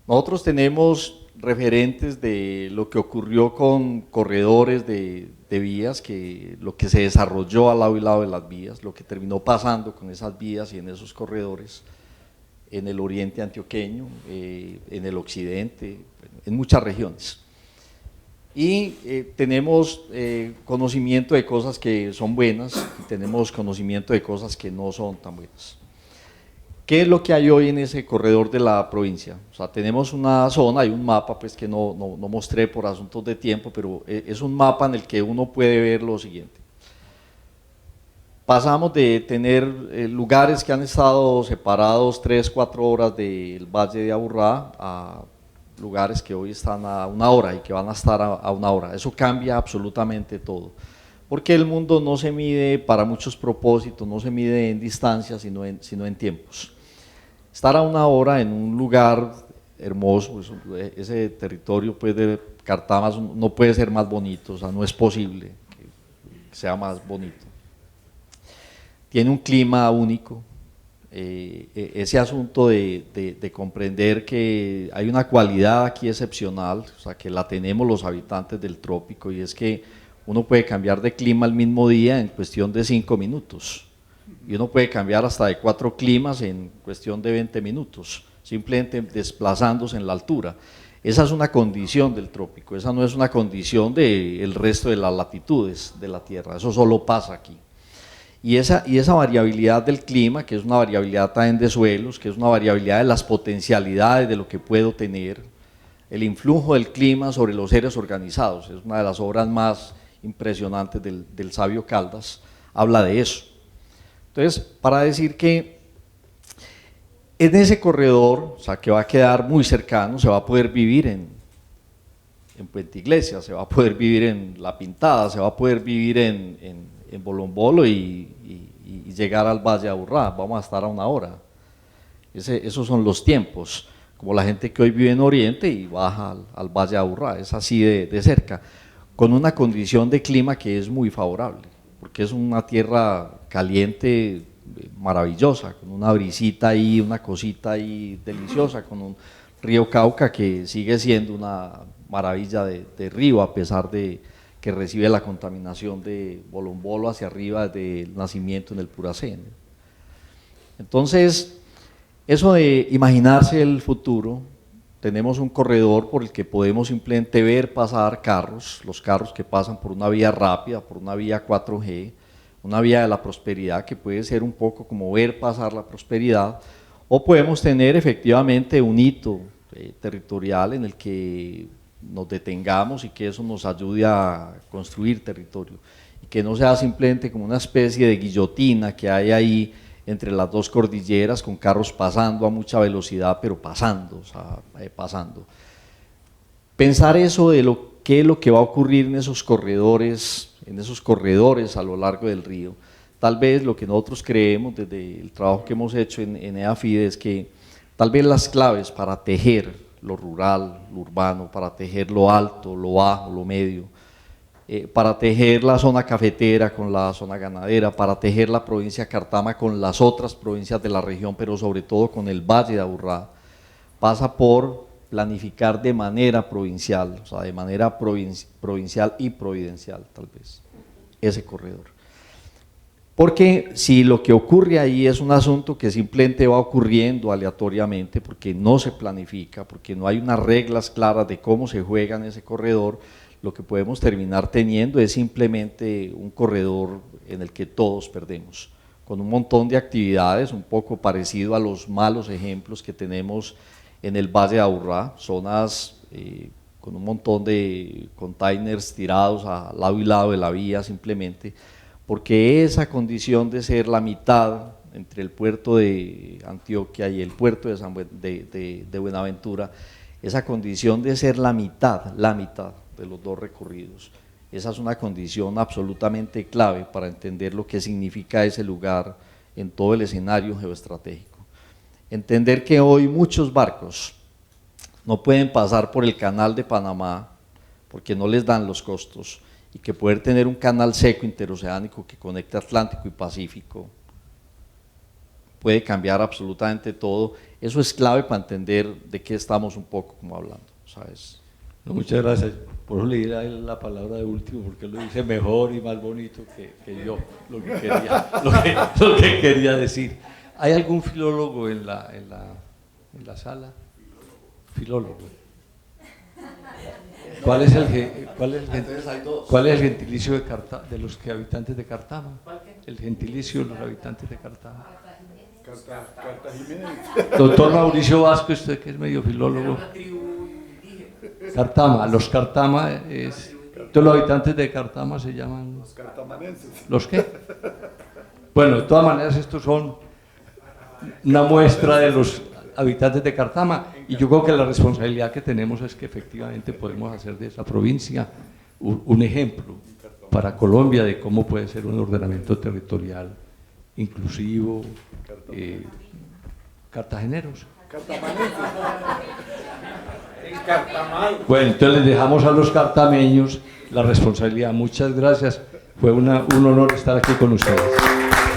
Nosotros tenemos referentes de lo que ocurrió con corredores de vías, que lo que se desarrolló al lado y lado de las vías, lo que terminó pasando con esas vías y en esos corredores en el oriente antioqueño, en el occidente, en muchas regiones. y tenemos conocimiento de cosas que son buenas y tenemos conocimiento de cosas que no son tan buenas. ¿Qué es lo que hay hoy en ese corredor de la provincia? O sea, tenemos una zona, hay un mapa pues, que no mostré por asuntos de tiempo, pero es un mapa en el que uno puede ver lo siguiente. Pasamos de tener lugares que han estado separados 3-4 horas del Valle de Aburrá a lugares que hoy están a 1 hora y que van a estar a 1 hora. Eso cambia absolutamente todo, porque el mundo no se mide para muchos propósitos, no se mide en distancias, sino en tiempos. Estar a 1 hora en un lugar hermoso, pues, ese territorio pues, de Cartama no puede ser más bonito, o sea, no es posible que sea más bonito. Tiene un clima único, ese asunto de comprender que hay una cualidad aquí excepcional, o sea, que la tenemos los habitantes del trópico, y es que uno puede cambiar de clima el mismo día en cuestión de 5 minutos, y uno puede cambiar hasta de 4 climas en cuestión de 20 minutos, simplemente desplazándose en la altura. Esa es una condición del trópico, esa no es una condición del resto de las latitudes de la Tierra, eso solo pasa aquí. Y esa variabilidad del clima, que es una variabilidad también de suelos, que es una variabilidad de las potencialidades de lo que puedo tener, el influjo del clima sobre los seres organizados, es una de las obras más impresionantes del sabio Caldas, habla de eso. Entonces, para decir que en ese corredor, o sea, que va a quedar muy cercano, se va a poder vivir en Puente Iglesia, se va a poder vivir en La Pintada, se va a poder vivir en Bolombolo y llegar al Valle de Aburrá, vamos a estar a 1 hora. Esos son los tiempos, como la gente que hoy vive en Oriente y baja al Valle de Aburrá, es así de cerca, con una condición de clima que es muy favorable, porque es una tierra caliente, maravillosa, con una brisita ahí, una cosita ahí deliciosa, con un río Cauca que sigue siendo una maravilla de río, a pesar de que recibe la contaminación de Bolombolo hacia arriba desde el nacimiento en el Puracén. Entonces, eso de imaginarse el futuro, tenemos un corredor por el que podemos simplemente ver pasar carros, los carros que pasan por una vía rápida, por una vía 4G, una vía de la prosperidad que puede ser un poco como ver pasar la prosperidad, o podemos tener efectivamente un hito territorial en el que nos detengamos y que eso nos ayude a construir territorio y que no sea simplemente como una especie de guillotina que hay ahí entre las dos cordilleras con carros pasando a mucha velocidad, pero pasando, o sea, pasando. Pensar eso de qué es lo que va a ocurrir en esos corredores a lo largo del río. Tal vez lo que nosotros creemos desde el trabajo que hemos hecho en EAFIDE es que tal vez las claves para tejer lo rural, lo urbano, para tejer lo alto, lo bajo, lo medio, para tejer la zona cafetera con la zona ganadera, para tejer la provincia de Cartama con las otras provincias de la región, pero sobre todo con el Valle de Aburrá, pasa por planificar de manera provincial, o sea, de manera provincial y providencial tal vez, ese corredor. Porque si lo que ocurre ahí es un asunto que simplemente va ocurriendo aleatoriamente, porque no se planifica, porque no hay unas reglas claras de cómo se juega en ese corredor, lo que podemos terminar teniendo es simplemente un corredor en el que todos perdemos, con un montón de actividades, un poco parecido a los malos ejemplos que tenemos en el Valle de Aburrá, zonas con un montón de containers tirados a lado y lado de la vía simplemente, porque esa condición de ser la mitad entre el puerto de Antioquia y el puerto de Buenaventura, esa condición de ser la mitad de los dos recorridos, esa es una condición absolutamente clave para entender lo que significa ese lugar en todo el escenario geoestratégico. Entender que hoy muchos barcos no pueden pasar por el canal de Panamá porque no les dan los costos, y que poder tener un canal seco interoceánico que conecte Atlántico y Pacífico puede cambiar absolutamente todo. Eso es clave para entender de qué estamos un poco como hablando, ¿sabes? No, muchas gracias. Por eso le di a él la palabra de último, porque él lo dice mejor y más bonito que yo, lo que quería decir. ¿Hay algún filólogo en la sala? Filólogo. ¿Cuál es el gentilicio de los habitantes de Cartama? El gentilicio de los habitantes de Cartama. Doctor Mauricio Vasco, usted que es medio filólogo. Cartama, los Cartama es... Entonces los habitantes de Cartama se llaman... Los cartamanenses. ¿Los qué? Bueno, de todas maneras estos son una muestra de los habitantes de Cartama, y yo creo que la responsabilidad que tenemos es que efectivamente podemos hacer de esa provincia un ejemplo para Colombia de cómo puede ser un ordenamiento territorial inclusivo, cartageneros. Bueno, entonces les dejamos a los cartameños la responsabilidad. Muchas gracias, fue un honor estar aquí con ustedes.